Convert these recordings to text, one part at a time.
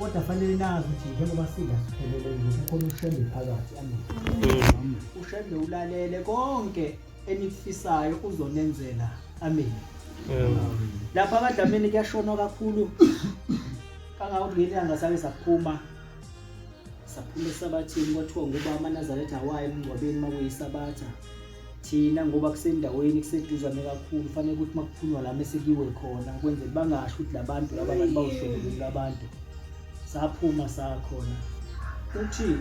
kodwa fanele nazi ukuthi njengoba singasiphelele nje kukhona uShembe phakathi amen. uShembe ulalele konke enikufisayo uzonenzela amen. Lapha kaDlamini kuyashona kakhulu kangakuthi ngelanga sake saphuma esabathini kwathiwa ngoba amaNazaretha awayi emngcwabeni makuyisabatha thina ngoba kusendaweni kuseduzane kakhulu fanele ukuthi makuphunywa la mesekuyiwe khona kwenzela bangasho ukuthi labantu abantu bawuhlobulula abantu saphuma sakhona uthi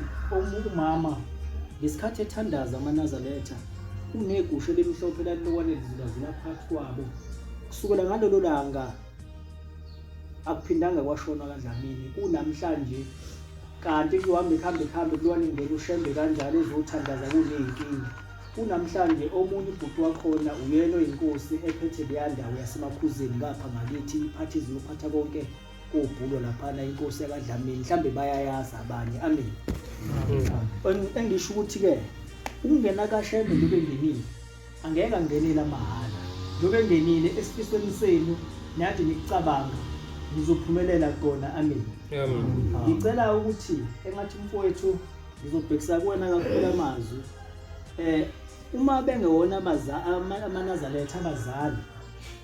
umama ngesikhathi ethandaza amaNazaretha unegusho lemhlophe lalokwane lizilazula phakathi kwabo kusukela ngalolo langa akuphindanga kwashona kaDlamini kunamhlanje kanti kuhambe ikhambe kulwane ngeke uShembe kanjalo ezothandaza kuneyinkinga kunamhlanje omunye ubhuti wakhona uyena oyinkosi ephethe leyandawo yasemakhuzeni ngapha ngalithi iphathi ziyophatha konke kubhulo laphana inkosi yakaDlamini mhlambe bayayazi abanye amen. Engisho ukuthi ke ukungena kaShembe lobe ngenile angeke angenele amahala lobe ngenile esifisweni senu nathi nikucabanga ngizophumelela kona amen. Ngicela ukuthi engathi mfowethu ngizobhekisa kuwena kakhulu amazwi uma bengewona amaNazaretha abazali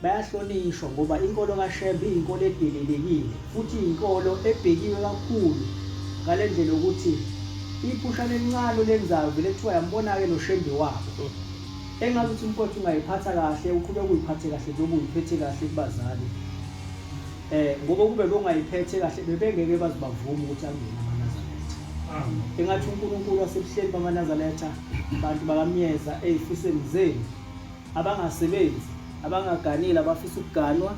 bayahlonishwa ngoba inkolo kaShembe iyinkolo edelelekile futhi iyinkolo ebhekiwe kakhulu ngalendlela ukuthi iphushana elincane lenzayo vele kuthiwa yambona ke noShembe wabo engathi ukuthi umfowethu ungayiphatha kahle uqhubeka uyiphathe kahle njengoba uyiphethe kahle kubazali ngoba kube bongayiphethe kahle bebengeke bazibavuma ukuthi angene amaNazaretha. Engathi uNkulunkulu wasebuhleni bamaNazaretha abantu bakamyeza ezifisweni zenu abangasebenzi abangaganile abafisa ukuganwa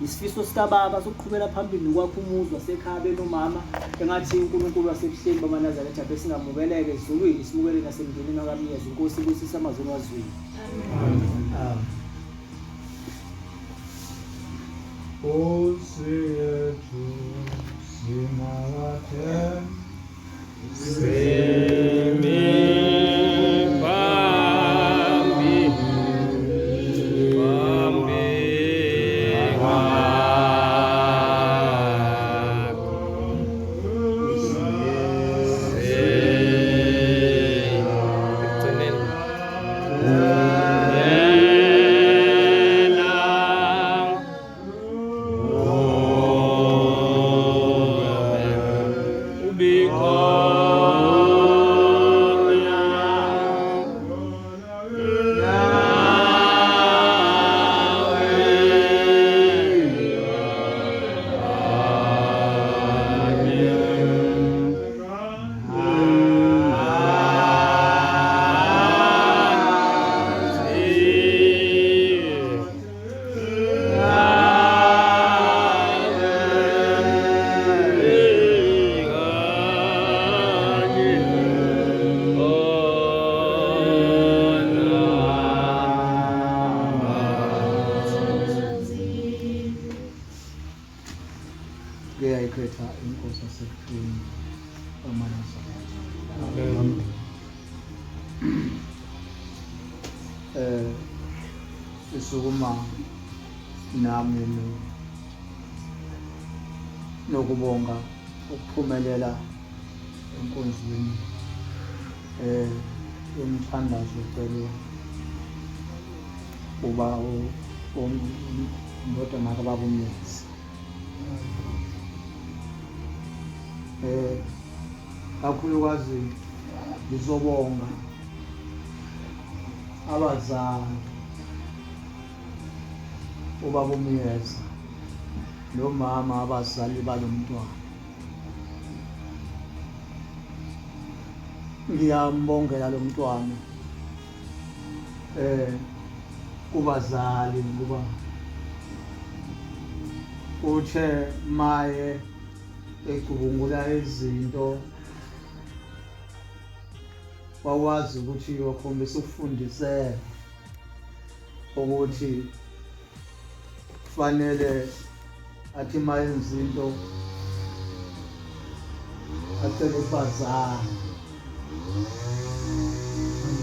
isifiso sikababa sokuqhubela phambili kwakho umuzi wasekhaya benomama engathi uNkulunkulu wasebuhleni bamaNazaretha besingamukeleke ezulwini simukele nasemndenini wakamyeza inkosi ibusisa amazwi wazwini amen. Osetu simawate ekhipha inkosi yasebuhleni amaNazaretha. Isukuma nami nokubonga ukuphumelela enkonzweni yomthandazo celo uba ndodana kababa uNyazi. Kakhulukazi ngizobonga abazali ubaba uNyazi nomama abazali balomntwana. Ngiyambongela lo mntwana kubazali ngoba uthe maye ecubungula izinto wawazi ukuthi wakhombisa ukufundiseka ukuthi kufanele athi mayenza into acele bazali.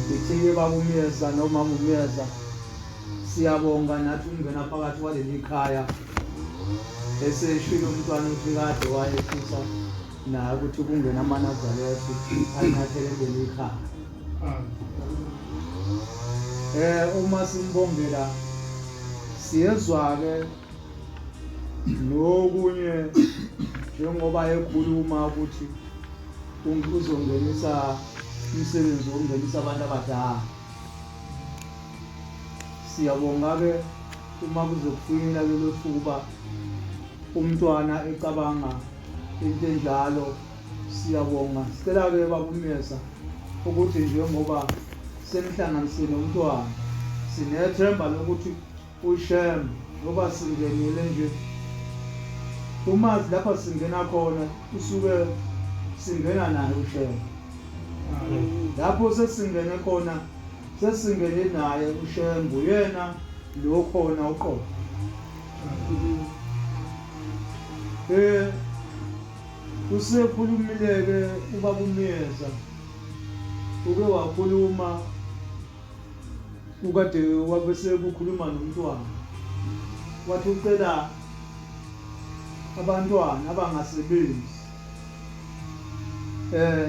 Ngithike baba uNyeza nomama uNyeza siyabonga nathi ungena phakathi kwaleli khaya eseshilo umntwana uthi kade wayefisa naye ukuthi kungena amanazareth ayinathelele ekhaya. Uma simbombela siyezwa-ke nokunye njengoba ekhuluma ukuthi uzongenisa umsebenzi wokungenisa abantu abadala. Siyabonga-ke uma kuzokufikela lelo thuba umntwana ecabanga into enjalo. Siyabonga, sicela-ke babumeza ukuthi njengoba senihlanganisile umntwana, sinethemba lokuthi uShembe ngoba singenile nje umazi lapha singena khona usuke singena naye uShembe. Lapho sesingene khona sesingene naye uShembe, uyena lo khona uqobo. Usekhulumile-ke ubaba uMyeza, uke wakhuluma ukade wabese kukhuluma nomntwana, wathi ucela abantwana abangasebenzi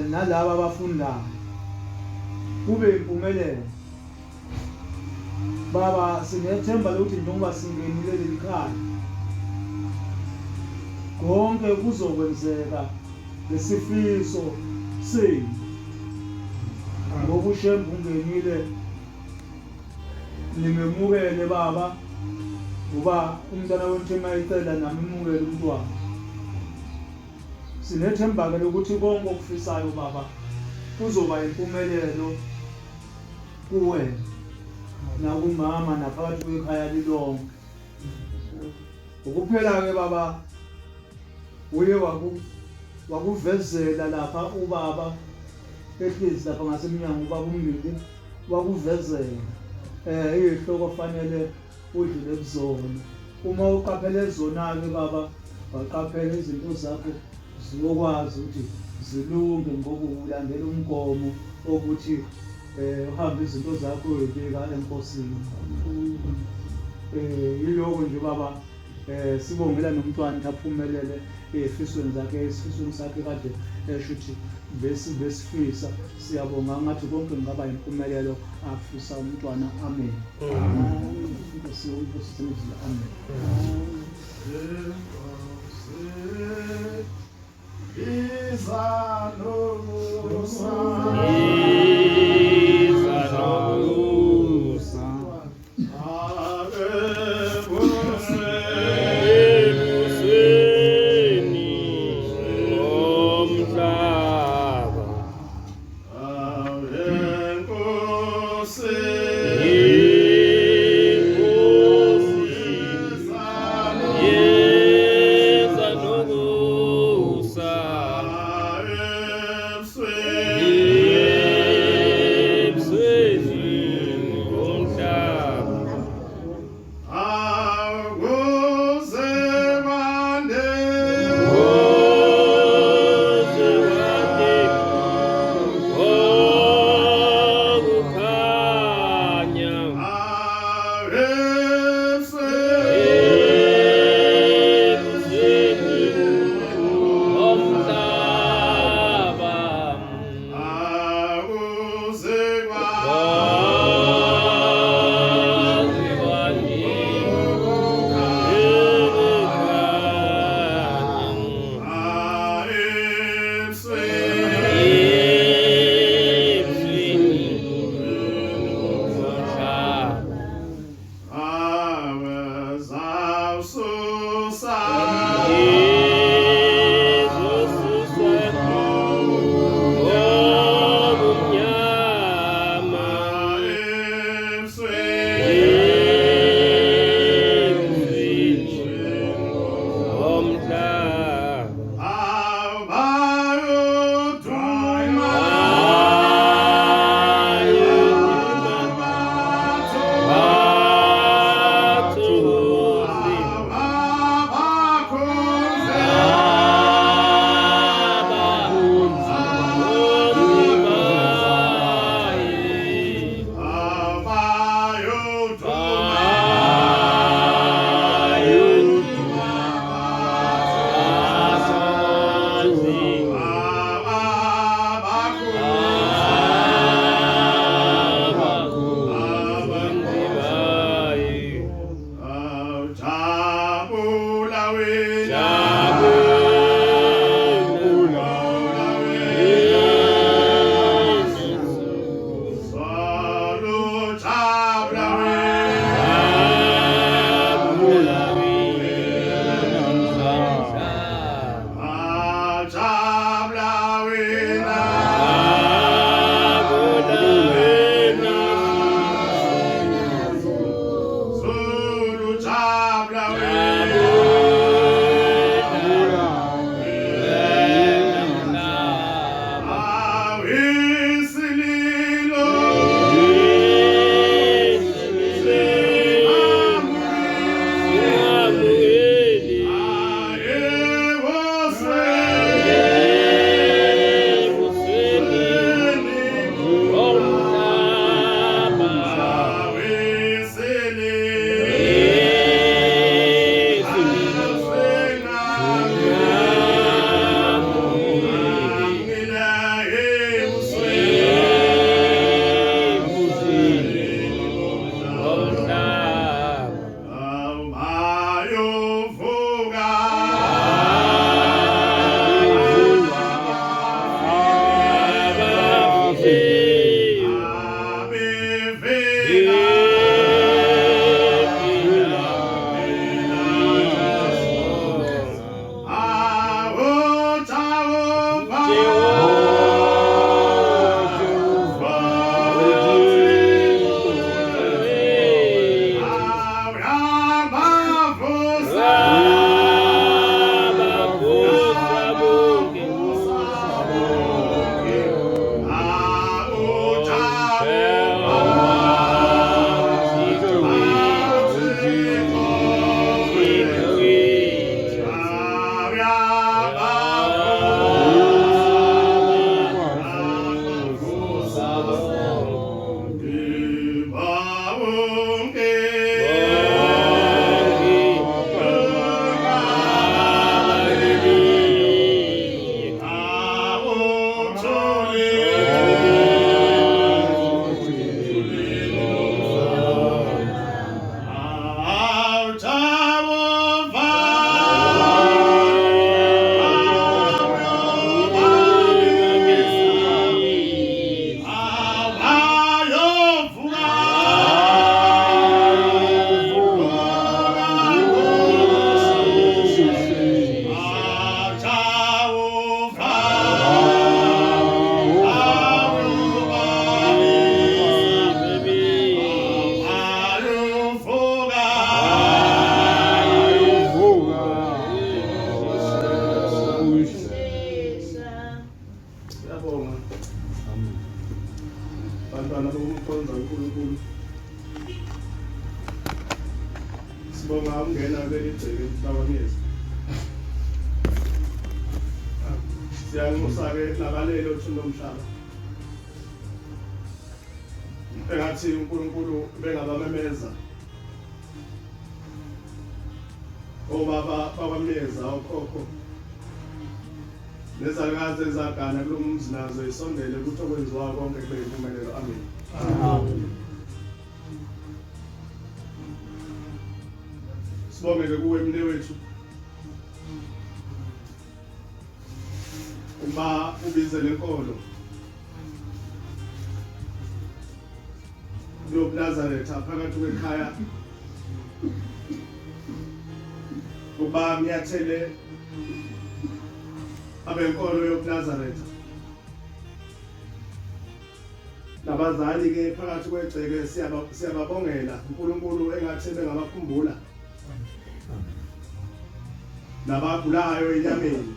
nalabo abafundayo kube impumelelo. Baba, sinethemba lokuthi njengoba singenile leli khaya konke kuzokwenzeka ngesifiso senu. Ngoba uShembe ungenile, nimemukele baba, ngoba umntwana wethu mayicela nami imukele umntwana. Sinethemba-ke lokuthi konke okufisayo baba kuzoba impumelelo kuwena nakumama naphakathi kwekhaya lilonke. Ukuphela-ke baba uye wakuvezela lapha ubaba ehlezi lapha ngasemnyango, ubaba uMngili wakuvezela izihloko fanele udlule kuzona. Uma uqaphele zona-ke baba, waqaphela izinto zakho ziyokwazi ukuthi zilunge ngoba ulandela umgomo ukuthi uhambe izinto zakho uyibeka enkosini. Yiloko nje baba, sibongela nomntwana ukuthi aphumelele efisweni sakhe kade esho ukuthi besifisa. Siyabonga ngathi konke kungaba impumelelo afisa umntwana. Amen. Amen. Bantwana bokukhonza uNkulunkulu. Sibonga ukungena kuleli gceke lakwamyezi. Siyanxusa-ke nabalele uthando lomhlaba. Engathi uNkulunkulu bengabamemeza. Obaba bakwamyeza okhokho. Nezalikazi ezagana kulo mzi nazo isondele ukuthi okwenziwa konke kube yimpumelelo. Amen. Amen. Sibongele kuwe mne wethu. Uma ubize lenkolo. Lo Nazareth phakathi kwekhaya. Uba miyathele abenkolo yokuNazareth. Nabazali ke phakathi kwegceke siyababongela uNkulunkulu engathi bengabakhumbula. Nabagulayo enyameni.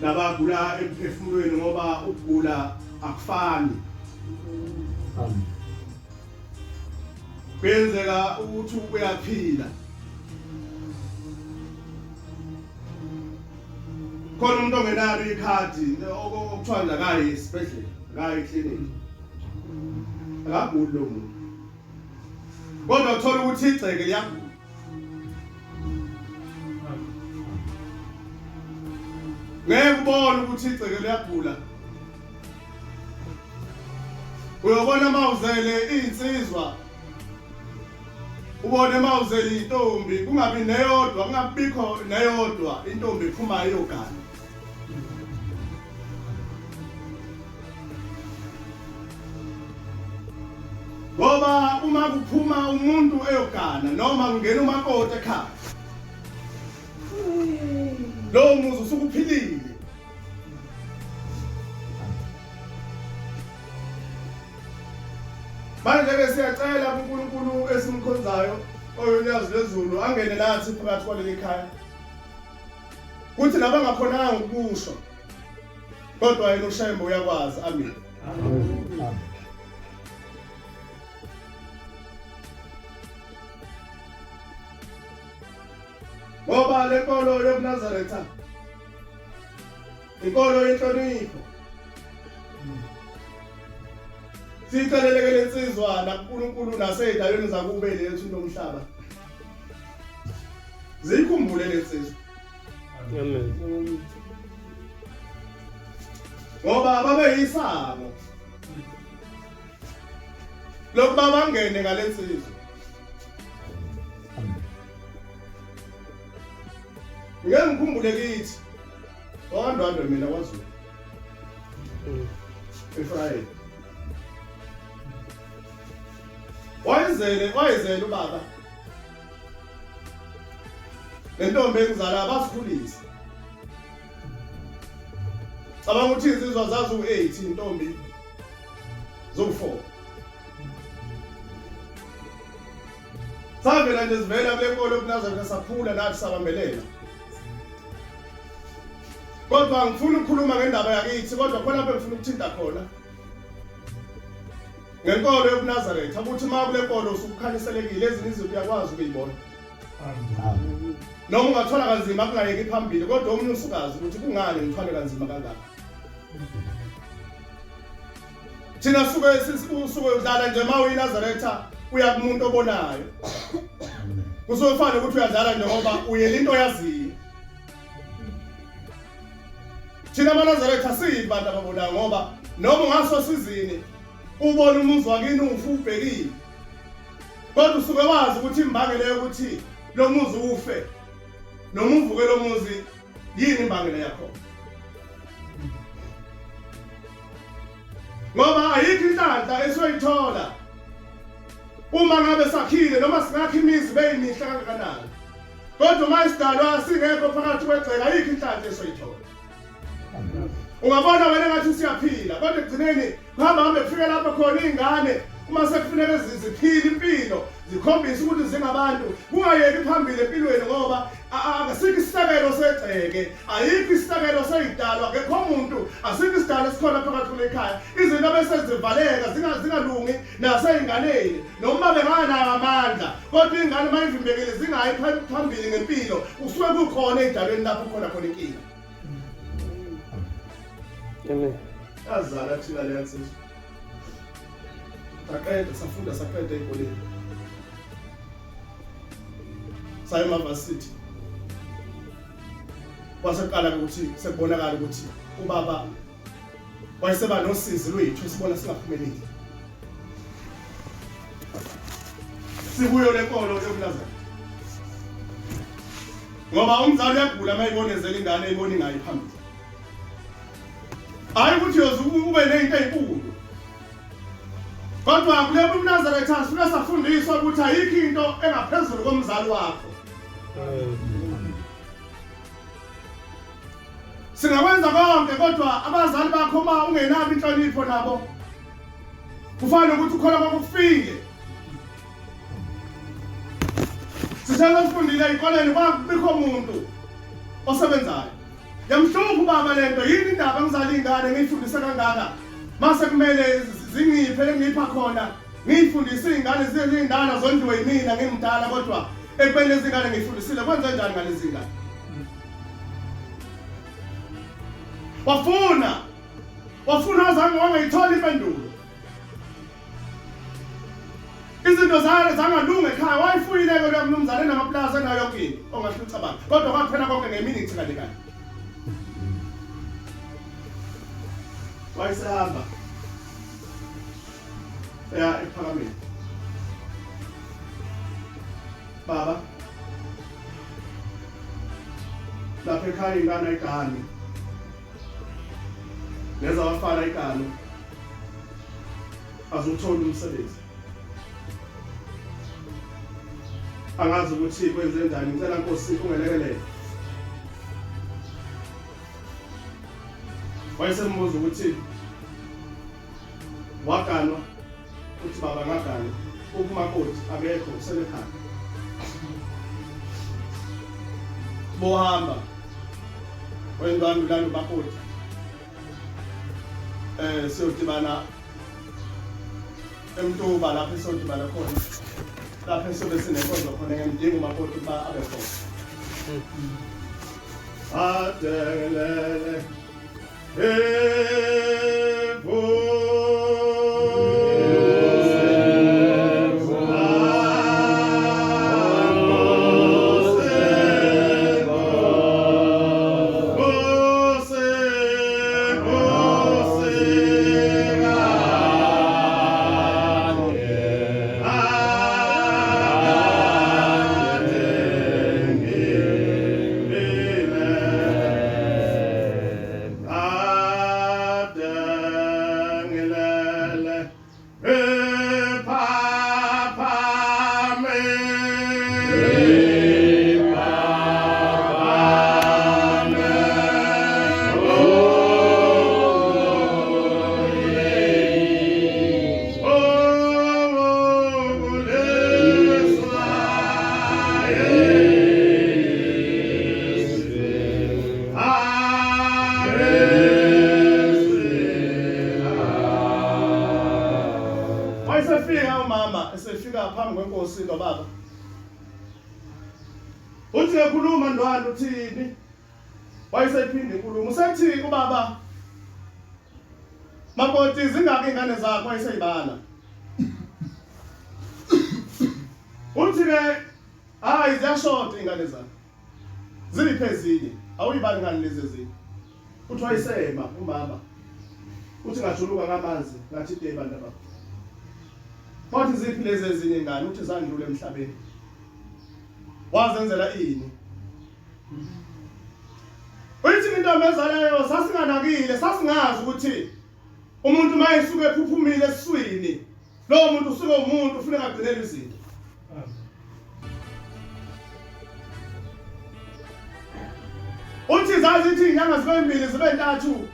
Nabagula emphefumulweni ngoba ukugula akufani. Kwenzeka ukuthi uyaphila. Khona umuntu ongenalo ikhadi okuthiwa nje akayi esibhedlela, akayi eklinikhi. Akaguli lo muntu. Kodwa uthola ukuthi igceke liyagula. ngeke ubone ukuthi igceke liyagula. Uyobona mawuzele insizwa, ubone mawuzele intombi, kungabi neyodwa, kungabikho neyodwa intombi iphuma iyogana. Ngoba uma kuphuma umuntu eyogana noma kungena umakoti ekhaya, lo muzi usukuphilile. Manje-ke siyacela kuNkulunkulu esimkhonzayo oyonyazi lezulu angene nathi phakathi kwaleli khaya. Kuthi nabangakhonanga ukusho, kodwa yena uShembe uyakwazi. Amen. Amen. Ngoba le nkolo yobuNazaretha inkolo yenhlonipho. Siceleleke lensizwa nakuNkulunkulu nasey'dalweni zakube lethu nomhlaba. Zikhumbule lensizwa. Amen. Ngoba babe yisabo lokuba bangene ngalensizwa. Ngeke ngikhumbule kithi uNdwandwe mina kwaZulu. Vryheid. Wayezele ubaba. Lentombi engizala basikhulisa. Cabanga ukuthi insizwa zazi u8 intombi zoku4. Savela nje sivela kule nkolo yobuNazaretha saphula nathi sabambelela. Kodwa ngifuna ukukhuluma ngendaba yakithi, kodwa khona lapho ngifuna ukuthinta khona. Ngenkolo yobuNazaretha ukuthi uma kule nkolo usukukhanyiselekile ezinye izinto uyakwazi ukuyibona. Noma ungathola kanzima kungayeki phambili, kodwa omunye usukazi ukuthi kungani ngithwale kanzima kangaka. Thina suke udlala nje uma uyiNazaretha uya kumuntu obonayo. Kusofana ukuthi uyadlala nje ngoba uyela into yaziyo. Thina amaNazaretha siyibantu ababonayo ngoba noma ngaso sizini ubona umuzi wakini ufubhekile. Kodwa usuke wazi ukuthi imbangela yokuthi lo muzi ufe noma uvuke lo muzi yini imbangela yakho. Ngoba ayikho inhlanhla esoyithola uma ngabe sakhile noma singakho imizi beyimihla kangakanani. Kodwa uma isidalwa singekho phakathi kwegceke ayikho inhlanhla esoyithola. Ungabona wena ngathi siyaphila, kodwa egcineni kuhamba kufika lapha khona izingane uma sekufuneka ziphile impilo, zikhombisa ukuthi zingabantu, kungayeki phambili empilweni ngoba asikho isisakelo segceke, ayikho isisakelo seyidalwa, akekho umuntu, asikho isidalo esikhona phakathi kule khaya. Izinto bese zivaleka zingalungi nasey'nganeni noma benganayo amandla, kodwa iy'ngane mayivimbekile zingayi phambili ngempilo, kusuke kukhona ey'dalweni lapho khona inkinga. Amen. Azala thina le nsizwa. Safunda saqeda ey'koleni. Saye emavasithi. Kwaseqala ukuthi sekubonakala ukuthi ubaba wayeseba nosizi lwethu sibona singaphumeleli. Sikuyo le nkolo yobuNazaretha. Ngoba umzali uyagula mayibonezela ingane ayibona ingayi phambili. Hayi ukuthi ube nezinto ezinkulu. Kodwa kule uNazaretha sifuna safundiswa ukuthi ayikho into engaphezulu komzali wakho. Singakwenza konke kodwa abazali bakho uma ungenabo inhlonipho nabo kufanele ukuthi ukhona kokufile. Sisele sifundile ezikoleni kwakubikho umuntu osebenzayo. Yamhlupha ubaba lento yini indaba ngizala ingane ngiyifundisa kangaka. Mase kumele zingiphe ngipha khona ngiyifundisa izingane zezindala zondliwe yimina ngimdala kodwa ekubeni izingane ngiyifundisile kwenze njani ngalezi ngane. Wafuna azange wangayithola impendulo. Izinto zangalunga ekhaya wayifuyile kodwa mnumzane namaplaza nayo yonke into ongahle ucabanga. Kodwa kwakuphela konke ngemini ngithingalekane. wayesehamba ya ephakameni. Baba lapha ekhaya ingane ayigane leza wafana igalo azuthola umsebenzi. Angazi ukuthi kwenze njani, ngicela Nkosi ungelekelele. Wayesembuza ukuthi waganwa, uthi baba ngagana, umakoti akekho usebekhaya. Bohamba wendwandwe lana umakoti siyodibana emntuba lapha esodibana khona, lapha esobe sinenkonzo khona ngidinga umakoti ukuba abe khona. Adelele esefika phambi kwenkosi noBaba. Uthi ekhuluma Ndwandwe uthini? Wayesephinde inkulumo. Usethi kuBaba, makoti zingaki ingane zakho ayiseyibala? Uthi ke hayi ziyashota ingane zakho. Ziliphe ezinye. Awuyibali ngani lezi ezinye? Uthi wayesema uBaba. Uthi ngajuluka ngamanzi ngathi deba ndaba. Wathi ziphi lezi ezinye ingane? Uthi zandlule emhlabeni. Wazenzela ini? Uyithi intombi ezalayo sasinganakile, sasingazi ukuthi umuntu mayisuke ephuphumile esiswini, lo muntu usuke umuntu ufuneka agcinele izinto. Uthi zazi ithi inyanga zibe mbili zibe ntathu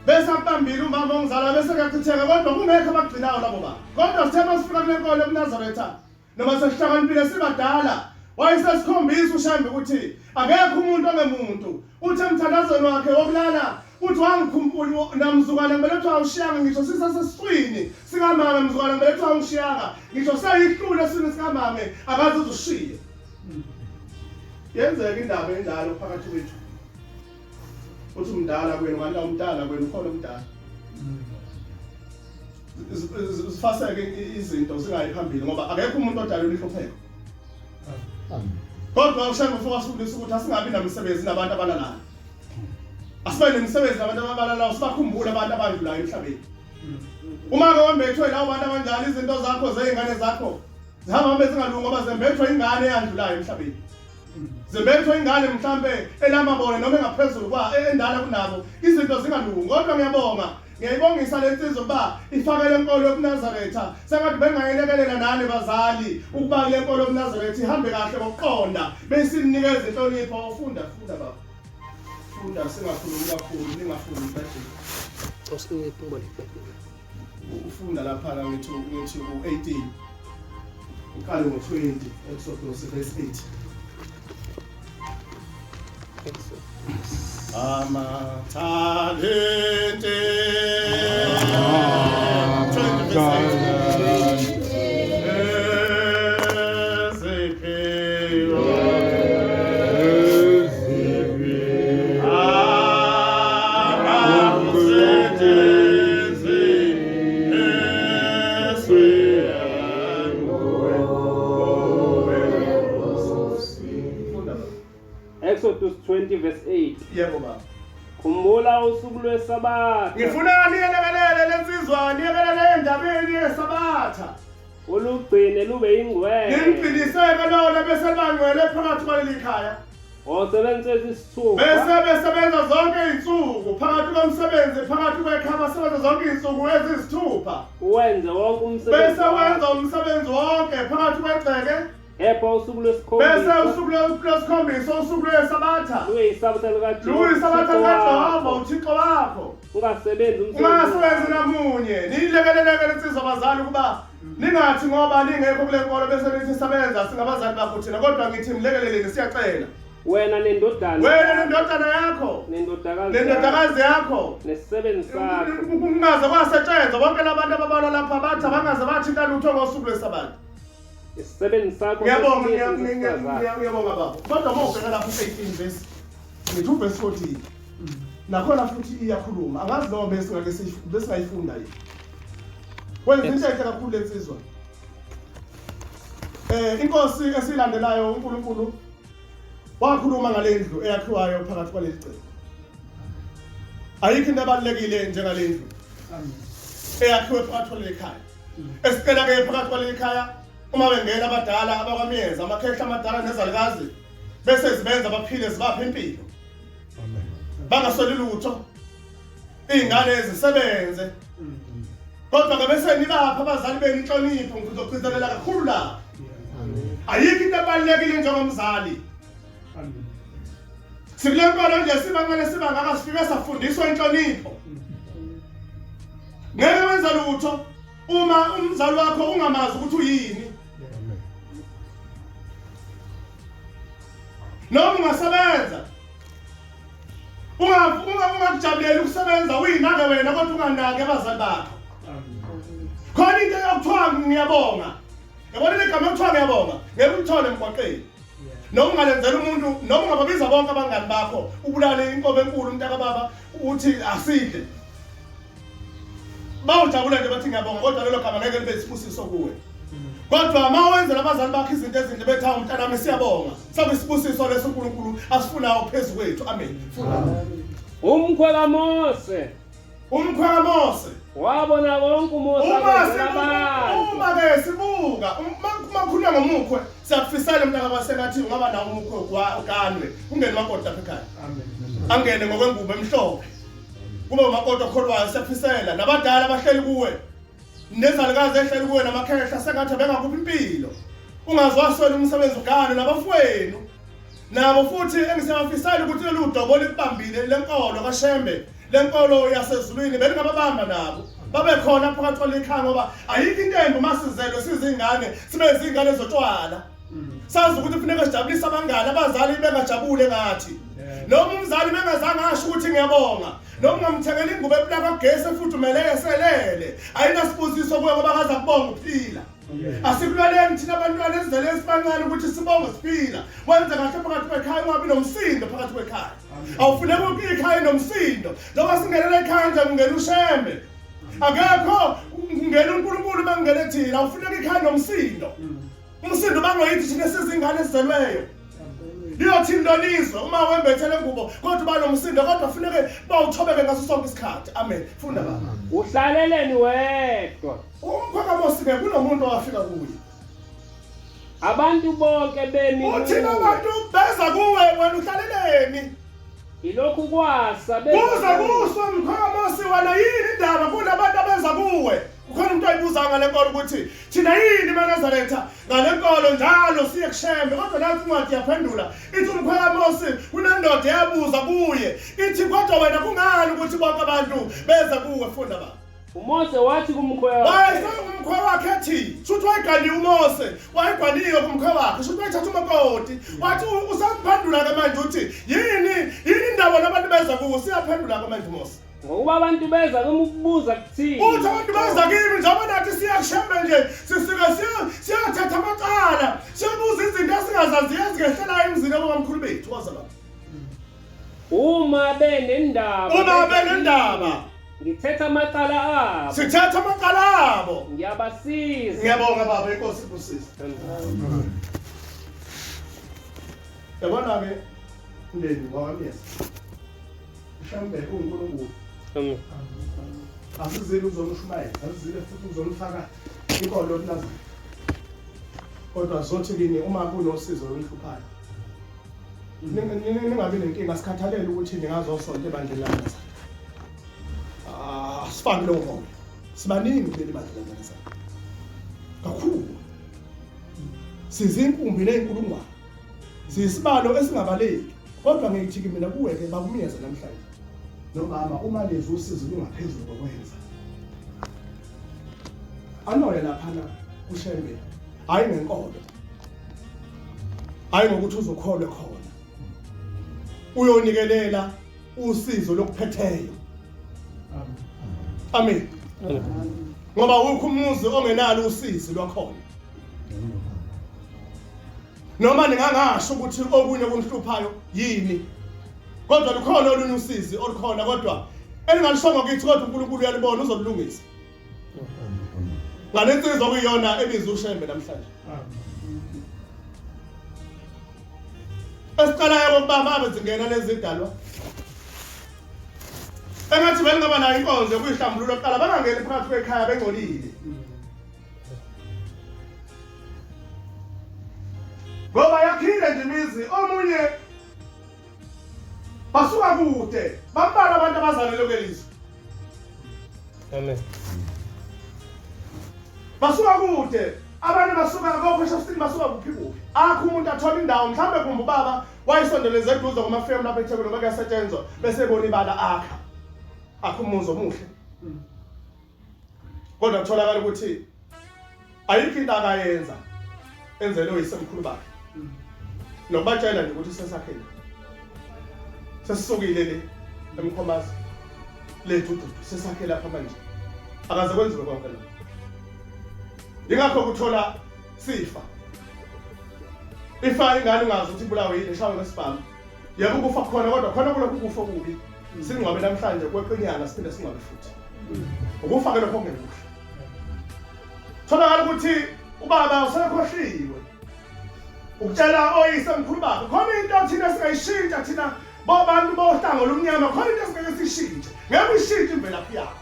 bese akubambile umama ongizala bese kuyachitheka, kodwa kungekho abagcinayo labo baba. Kodwa sithema sifika kule nkolo eNazaretha noma sesihlakaniphile sibadala, wayesesikhombisa uShembe ukuthi akekho umuntu ongemuntu. Uthi emthandazweni wakhe wokulala uthi wangikhumbula namzukwana ngibelethwa awushiyanga, ngisho sisasesiswini sikamama mzukwana ngibelethwa awushiyanga, ngisho sayihlule eswini sikamama akaze uzushiye. Yenzeka indaba endala phakathi kwethu. Uthi umdala kwenu kanti umdala kwenu ukhona umdala. Zifaseke izinto zingayi phambili ngoba akekho umuntu odalelwe ihlupheko. Kodwa uShembe ufuna ukufundisa ukuthi asingabi namisebenzi nabantu abalalayo. Asibe nemisebenzi nabantu abalalayo, sibakhumbule abantu abadlulayo emhlabeni. Uma ke wembethwe lawo bantu abanjalo, izinto zakho zeingane zakho zihamba bezingalungi ngoba zembethwe ingane eyandlulayo emhlabeni. Zembethwe ingane mhlambe elamabone noma engaphezulu kwa endala kunabo, izinto zingalungi. Kodwa ngiyayibongisa lensizwa ukuba ifakele enkolo yokuNazaretha. Sengathi bengayelekelela nani bazali ukuba le nkolo yokuNazaretha ihambe kahle ngokuqonda, besinikeza inhlonipho. Ufunda baba, funda, singakhulumi kakhulu, ningafundi iBhayibheli. Ufunda lapha ngithi u18 uqale ngo20 Exodus verse 8. Amatalente Exodus 20 verse 8. Yebo baba. khumbula usuku lwesabatha ngifuna niyekelele lensizwa niyekelele endabeni yesabatha ulugcine lube yingcwele ngimqiniseke lona bese bangcwele phakathi kwaleli khaya osebenzisa isithupha bese besebenza zonke izinsuku phakathi komsebenzi phakathi kwekhaya basebenza zonke izinsuku ezisithupha wenze wonke umsebenzi bese wenza umsebenzi wonke phakathi kwegceke kepha usuku bese lwesikhombisa usuku lwesikhombisa usuku lwesabatha luyisabatha luyisabatha likaJehova uThixo wakho ungasebenzi ungasebenzi namunye niyilekeleleke insizwa abazali ukuba ningathi ngoba ningekho kule nkolo bese nithi sebenza singabazali bakho thina kodwa ngithi nilekeleleni siyacela wena nendodana yakho nendodakazi yakho nesisebenzi sakho kungaze kwasetshenzwa bonke labantu ababalwa lapha bathi abangaze bathinta lutho ngosuku lwesabatha isisebenzi sakho ngiyabonga baba kodwa uma ubheka lapho ku-18 verse ngithi uverse 14 nakhona futhi iyakhuluma angazi noma besingayifunda yini wenza into enhle kakhulu lensizwa inkosi esilandelayo uNkulunkulu wakhuluma ngale ndlu eyakhiwayo phakathi kwaleli cele ayikho into ebalulekile njengale ndlu eyakhiwe phakathi kwaleli khaya esicela-ke phakathi kwaleli khaya uma bengena abadala abakwamyeza amakhehla amadala nezalukazi bese zibenza baphile zibaphe impilo bangasweli lutho iy'ngane zisebenze kodwa-ke bese nibapha abazali benu inhlonipho ngizogcizelela kakhulu lapho ayikho into ebalulekile njengomzali sikule nkolo nje sibancane sibangaka sifike safundiswa inhlonipho ngeke wenza lutho uma umzali wakho ungamazi ukuthi uyini noma ungasebenza ungakujabulela ukusebenza uyinake wena kodwa unganaki abazali bakho khona into yokuthiwa ngiyabonga yabona igama yokuthiwa ngiyabonga ngeke ulithole emgwaqeni noma ungalenzela umuntu noma ungababiza bonke abangani bakho ubulale inkobe enkulu umntaka baba uthi asidle bawujabula nje bathi ngiyabonga kodwa lelo gama ngeke libe isibusiso kuwe kodwa uma wenzela abazali bakho izinto ezinhle bethi hawu mntanami siyabonga sabe isibusiso leso uNkulunkulu asifunayo phezu kwethu amen umkhweka Mose wabona konke uMose uma-ke sibuka makhuluma ngomukhwe siyakufisela mntaka basengathi ungaba nawo umukhwe ukanwe ungene umakoti lapha ekhaya angene ngokwengubo emhlophe kube umakoti okholwayo siyakufisela nabadala abahleli kuwe nezalukazi ehleli kuwe namakhehla sengathi bengakuphi impilo ungazwaswela umsebenzi ugane nabafowenu nabo futhi engisebafisela ukuthi lolu udobo likubambile lenkolo kaShembe lenkolo yasezulwini belingababamba nabo babe khona phakathi kwalekhaya ngoba ayikho intembo masizelwe sizingane sibe zingane zotshwala sazi ukuthi kufuneka sijabulise abangane abazali bengajabule ngathi noma umzali bengazange asho ukuthi ngiyabonga noma ngamthengela ingubo eplaka kagesi futhi umelele selele ayinasibusiso kuye ngoba akaza kubonga ukuphila asikulweleni thina abantwana ezizele esibancane ukuthi sibonge siphila wenze kahle phakathi kwekhaya ungabi nomsindo phakathi kwekhaya awufuneki ukuthi ikhaya nomsindo njengoba singenele ekhaya nje kungena uShembe akekho kungena uNkulunkulu bangene thina awufuneki ikhaya nomsindo umsindo bangoyithi thina sizingane ezizelweyo liyothini lonizwe uma wembethele ngubo kodwa banomsindo kodwa kufuneke bawuthobeke ngaso sonke isikhathi amen funda baba uhlaleleni wedwa umkhweka Mose-ke kunomuntu owafika kuye abantu bonke bemi uthina abantu beza kuwe wena uhlaleleni ilokhu kwasa kuza kuswa umkhweka Mose wena yini indaba kunabantu abeza kuwe ukhona umuntu oyibuza ngale nkolo ukuthi thina yini eNazaretha ngale nkolo njalo siye kuShembe kodwa nathi incwadi yaphendula ithi umkhweka Mose unendoda yabuza kuye ithi kodwa wena kungani ukuthi bonke abantu beza kuwe funda baba uMose wathi kumkhweka wayese umkhweka wakhe ethi shuthi wayigani uMose wayigwaniwe kumkhweka wakhe shuthi wayithatha umakoti wathi usaphendula-ke manje uthi yini indaba nabantu beza kuwe siyaphendula-ke manje uMose ngokuba abantu beza ukubuza kuthini uthi abantu beza kimi njengoba nathi siya kuShembe nje sisuke siyathatha amacala siyabuza izinto esingazaziyo ezingehlela emzini abomkhulu bethu waza baba uma benendaba ngithetha amacala abo sithetha amacala abo ngiyabasiza ngiyabonga baba inkosi ibusise yabona-ke mndeni wakwamyeza Shembe uNkulunkulu. Amen. Asizile uzomshumayela, asizile futhi uzomfaka inkolo yokulazana. Kodwa zothi kini uma kunosizo oluhluphayo. Ningabi nenkinga sikhathalele ukuthi ningazosonto ebandleni laKaNkulunkulu. Asifani lo ngoba. Sibaningi kuleli bandla laKaNkulunkulu. Kakhulu. Sizinkumbi nezinkulungwane. Sisibalo esingabaleki. Kodwa ngiyithi mina kuweke bakumiyeza namhlanje. Nomama uma lezi usizo lungaphezulu kokwenza. Anoya lapha na uShembe. Hayi ngenkolo. Hayi ngokuthi uzokholwe khona. Uyonikelela usizo lokuphetheyo. Amen. Ngoba ukho umuzi ongenalo usizo lwakhona. Noma ningangasho ukuthi okunye kunhluphayo yini. Kodwa lukhona olunye usizi olukhona kodwa eningalisho ngithi kodwa uNkulunkulu uyalibona uzolungisa. Ngalensizwa kuyiyona ebizwa uShembe namhlanje. Esiqalayo kokubamba abezingena lezi idalwa. Engathi bengaba nayo inkonzo yokuyihlambulula oqala bangangeni phakathi kwekhaya bengcolile. Ngoba yakhile nje imizi omunye basuka kude bambala abantu abazalelwe kwelizwe. Amen. Basuka kude abantu basuka kophesha sini basuka kuphi kuphi. Akho umuntu athola indawo mhlambe kumbe ubaba wayisondeleze eduze kwamafemu lapha eThekwini ngoba kuyasetshenzwa bese ebona ibala akha. Akho umuzi omuhle. Kodwa kutholakala ukuthi ayikho into akayenza enzelwe uyisemkhulu bakhe. Nokubatshela nje ukuthi sesakhele. Sesisukile le emkhomazi lethu sesakhele lapha manje. Akaze kwenziwe konke lokho. Ingakho kuthola sifa. Ifa ingane ungazi ukuthi ibulawe yini eshawe ngesibhamu. Yebo ukufa khona kodwa khona kulokhu kufa okubi. Singcwabe namhlanje kweqinyanga siphinde singcwabe futhi. Ukufa ke lokho ngekuhle. Tholakala ukuthi ubaba usekhohliwe. Ukutshela oyise mkhulu bakhe khona into thina singayishintsha thina bobantu bohlango lomnyama khona into singeke sishintshe. Ngeke ushintshe imvelaphi yakho.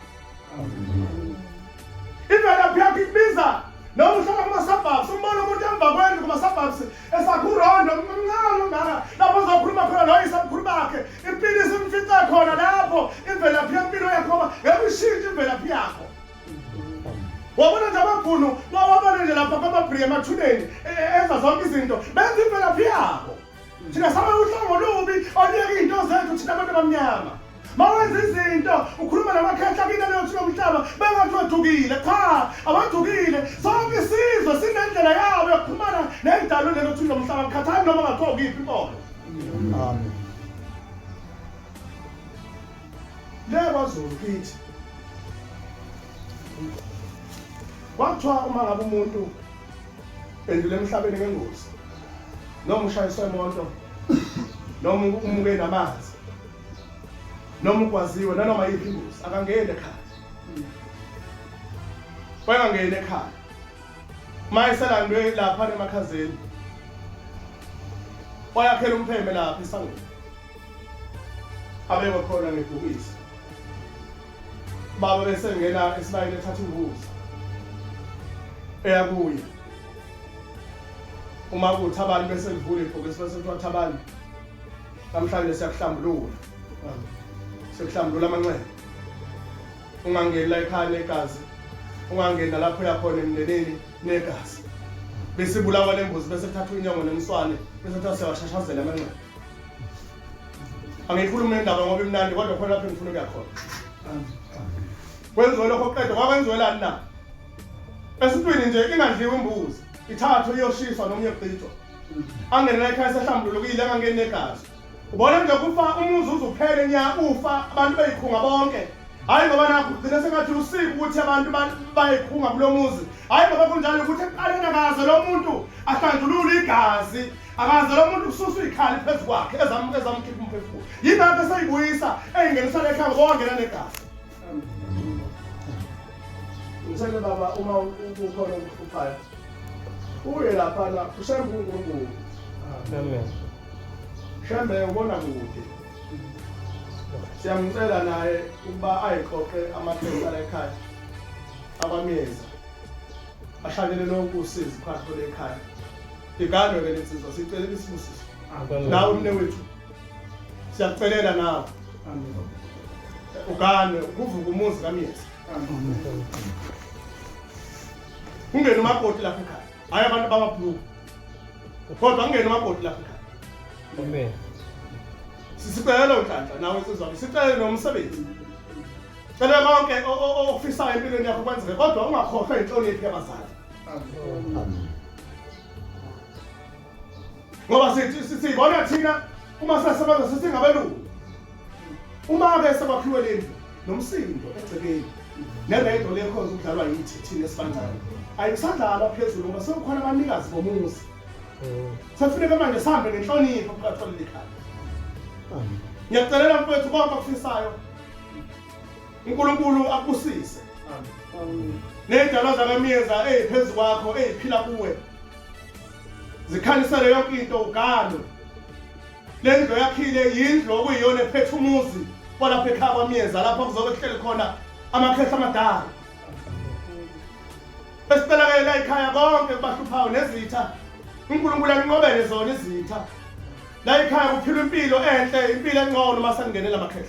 Imvelaphi yakho ibiza noma uhlala kuma-suburbs umbona umuntu emva kwendlu kuma-suburbs esakhurondo mncane ngaka lapho uzokhuluma khona noyise mkhulu bakhe impilo isimfice khona lapho imvelaphi yempilo yakho ngeke ushintshe imvelaphi yakho. Wabona nje ababhunu bawabona nje lapha kwamabhriki emathuneni enza zonke izinto benza imvelaphi yakho. Thina sama uhlango lubi oliyeka into zethu thina abantu abamnyama. Mawenza izinto ukhuluma namakhehla kini leyo umhlaba bengathi wedukile cha abadukile sonke isizwe sinendlela yabo yokuxhumana nezidalo lelo thina umhlaba khathani noma ngathiwa ukiphi inkolo. Amen. LeKwaZulu kithi kwathiwa uma ngabe umuntu endlule emhlabeni ngengozi noma ushayiswe imoto noma umuke namanzi noma ukwaziwe nanoma yiphi ingozi akangene ekhaya. Bayangena ekhaya. Mayiselandwe lapha emakhazeni. Bayakhela umpheme lapha esangweni. Abekwe khona ngebhokisi. Baba bese ngena esibayeni ethatha imbuzi. Eyakuye. Uma kuthi abantu bese livula ibhokisi bese kuthi abantu namhlanje siyakuhlambulula. Sekuhlambulula amanxeba. Ungangeni la ekhaya negazi. Ungangena lapho uyakhona emndenini negazi. Bese ibulawa lembuzi bese kuthathwa inyongo nemswane bese kuthi siyashashazela amanxeba. Angikhuluma indaba ngoba imnandi kodwa khona lapho ngifuna ukuya khona. Kwenziwe lokho qedwe kwakwenziwelani na? Esintwini nje ingadliwa imbuzi, ithathwe iyoshiswa noma iyogcitshwa. Angene la ekhaya sehlambulukile angangeni negazi. Ubona nje kufa umuzi uzuphele nya ufa abantu beyikhunga bonke. Hayi ngoba nakho kugcina sengathi usiko ukuthi abantu bayikhunga kulo muzi. Hayi ngoba kunjalo ukuthi eqaleni akaze lo muntu ahlanjulule igazi, akaze lo muntu kususa ikhali phezu kwakhe ezamkhipha umphefumulo. Yingakho esayibuyisa eyingenisa la ekhaya ngoba ngena negazi. Ngicela baba uma ukhona ukuhluphayo. Uye lapha la uShembe uNkulunkulu. Amen. Shembe ubona kude. Siyamcela naye ukuba ayiqoqe amakhehla la ekhaya abamyeza ashalele lonke usizi phakathi kwele ekhaya iganwe ke lensizwa sicela isibusiso nawe umne wethu siyakucelela nawe uganwe kuvuka umuzi kamyeza ungene umakoti lapha ekhaya hayi abantu bamabhluku kodwa ungene umakoti lapha ekhaya. Amen. Sisicela uNhlanhla nawe insizwa sicela nomsebenzi. Cela konke ofisayo empilweni yakho kwenzeke kodwa ungakhohlwa inhlonipho yabazali. Amen. Ngoba sibona thina uma sisebenza sisingabelungu. Uma ke sekwakhiwe lendlu nomsindo egcekeni. Naleyo nto lekhonza ukudlalwa yithi thina esibanjalo. Ayisadlalwa phezulu ngoba sekukhona abanikazi bomuzi. Safuneka manje sihambe ngenhlonipho phakathi kwaleli khaya. Ngiyacelela mfowethu konke akufisayo. uNkulunkulu akubusise. Nezidalwa zakamyeza eziphezulu kwakho eziphila kuwe. Zikhalisele yonke into ugalo. Lendlu yakhile yindlu okuyiyona ephethe umuzi olapha ekhaya kwamyeza lapho kuzobe kuhleli khona amakhehla amadala. Besicela ke la ekhaya konke kubahluphayo nezitha. uNkulunkulu anqobele zona izitha. La ekhaya kuphila impilo enhle, impilo engcono mase ngenela amakhehla.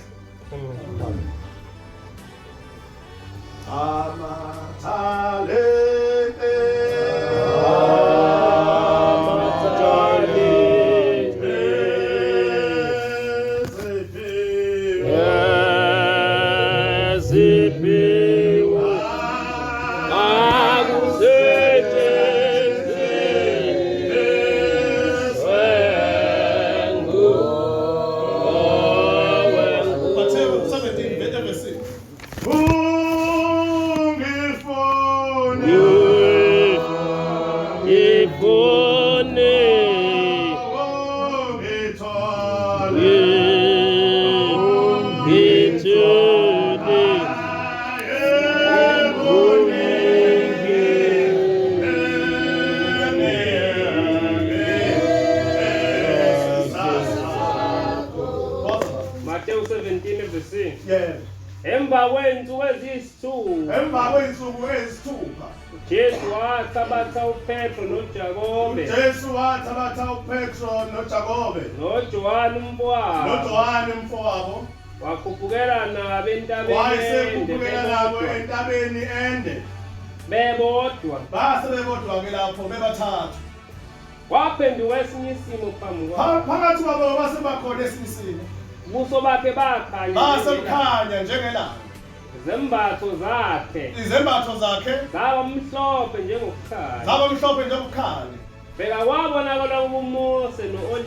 Emva kwensuku ezisithupha Jesu wathabatha uPetro noJakobe. noJohane umfowabo. Wakhuphukela nabo entabeni ende. Bebodwa. Bebodwa ke lapho bebathathu. Kwaphenduka esinye isimo phambi kwabo. Phakathi kwabo basebakhona esinye isimo. Ubuso bakhe bakhanya njengelanga. Izembatho zakhe zaba mhlophe njengokukhanya. Bheka kwabonakala uMose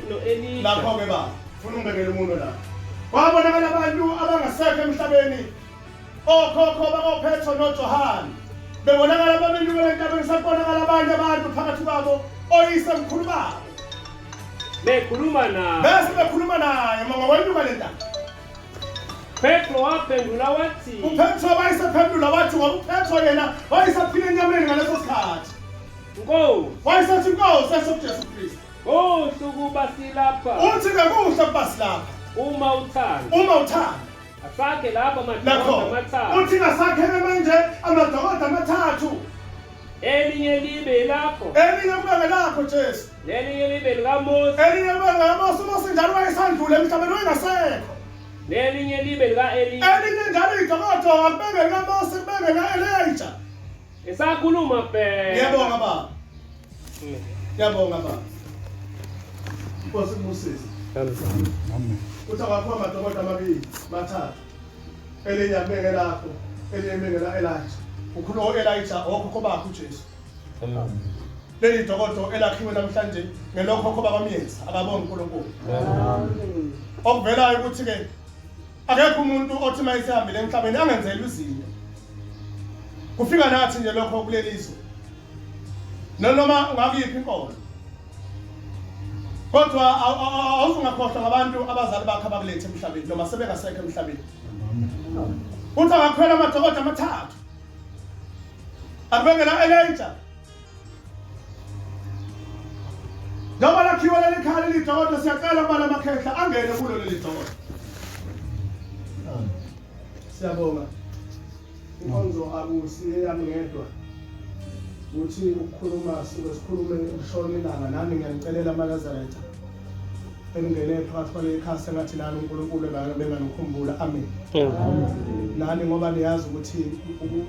noElisha. Lapho ke ba ufuna ungibekele umuntu la. Kwabonakala abantu abangasekho emhlabeni. Okhokho bakoPetro noJohane. Bebonakala abantu bentabeni sabonakala abanye abantu phakathi kwabo oyise mkhulu babo. Bekhuluma naye mama wayinduka lendaba. Petro waphendula wathi uPetro wayesephendula wathi uPetro yena wayesaphila enyameni ngaleso sikhathi. Nkosi wayesathi Nkosi esokuJesu Kristu. Ukuba silapha. Uthi ke kuhle ukuba silapha. Uma uthanda. Asakhe lapha amadokoda amathathu. Uthi ngasakhe manje amadokoda amathathu. Elinye libe lakho. Elinye kube lakho Jesu. Elinye libe likaMose. Elinye kube likaMose. Mose njalo wayesandlula emhlabeni wayengasekho. Nelinye libe lika-Elisha. Elinye njalo idokodo akubenge likaMose kubenge lika-Elijah. Esakhuluma phela. Ngiyabonga baba. Ngiyabonga baba. Nkosi kubusise. Amen. Uthi akakho amadokodo amabili mathathu. Elinye akubenge lakho, elinye kubenge la-Elijah. Ukhuluma ngo-Elijah okhokho bakho uJesu. Amen. Leli dokodo elakhiwe namhlanje ngelokhokho bakwamyeza akabonga uNkulunkulu. Amen. Okuvelayo ukuthi ke akekho umuntu othi mayisihambile emhlabeni angenzeli izinto. Kufika nathi nje lokho kulelizwe. Noma ungakuyiphi inkolo. Kodwa awuzungakhohlwa ngabantu abazali bakhe abakulethe emhlabeni noma sebengasekho emhlabeni. Uthi akakhwela amadokodo amathathu. Akubengela Elijah. Noma lakhiwa leli khaya leli dokodo siyacela ukubala amakhehla angene kulo leli dokodo. Siyabonga. Inkonzo akusiye yami ngedwa. Uthi ukukhuluma sikhulume ushona ilanga nami ngiyanicela amaNazaretha. Engene phakathi kwale ikhasi ngathi nani uNkulunkulu benganikhumbula. Amen. Nani ngoba niyazi ukuthi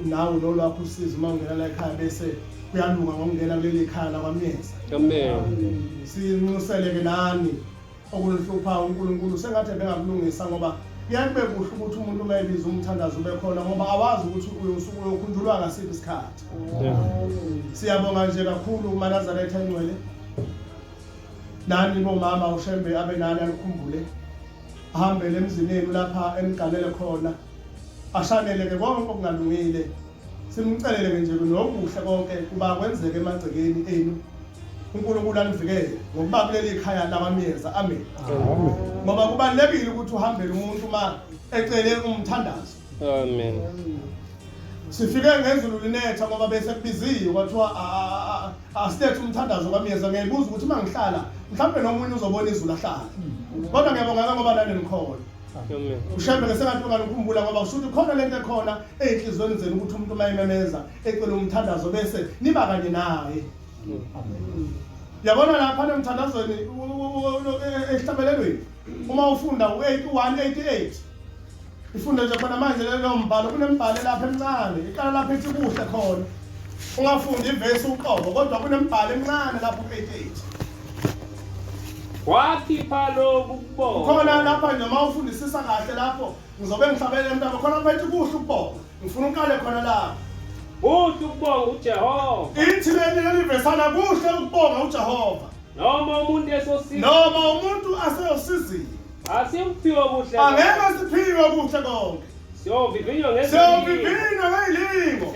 nawe nolwakho usizo uma ungena la ekhaya bese kuyalunga ngokungena kuleli khaya lakwamyeza. Amen. Sinxuseleke nani okuhlupha uNkulunkulu sengathi bengakulungisa ngoba kuyabe kuhle ukuthi umuntu mayebiza umthandazo ube khona ngoba awazi ukuthi uyosuku uyokhunjulwa ngasiphi isikhathi. Siyabonga nje kakhulu uManazaretha engcwele. Nani bomama uShembe abe nani anikhumbule. Ahambele emzini yenu lapha emgqalele khona. Ashaneleke konke okungalungile. Simcelele nje nokuhle konke kuba kwenzeke emagcekeni enu. uNkulunkulu anivikele ngokuba kuleli ikhaya lakwamyeza. Amen. Ngoba kubalekile ukuthi uhambele umuntu uma ecele umthandazo. Amen. Sifike ngezulu linetha ngoba bese kubiziwe kwathiwa asilethe umthandazo kwamyeza. Ngiyayibuza ukuthi mangihlala mhlawumbe nomunye uzobona izulu ahlala. Kodwa ngiyabonga ngoba nani nikhona. Amen. UShembe ngesengathi unganikhumbula ngoba ushuthi khona lento ekhona eyinhlizweni zenu ukuthi umuntu mayememeza ecela umthandazo bese niba kanye naye. Yabona lapha nemthandazweni ehlabelelweni uma ufunda u8188 ifunda nje khona manje lelo mbhalo kunembhalo lapha emncane iqala lapha ethi kuhle khona ungafundi ivesi uqobo kodwa kunembhalo emncane lapha ku88 wakhipha lokhu kubona khona lapha noma ufundisisa kahle lapho ngizobe ngihlabele mntana khona lapha ethi kuhle ukubonga ngifuna uqale khona lapha uthi ukubonga uJehova ithi leli vesana kuhle ukubonga uJehova noma umuntu esosiza noma umuntu aseyosizile asimpiwe kuhle angeke siphiwe kuhle konke siyovivinywa ngezilimo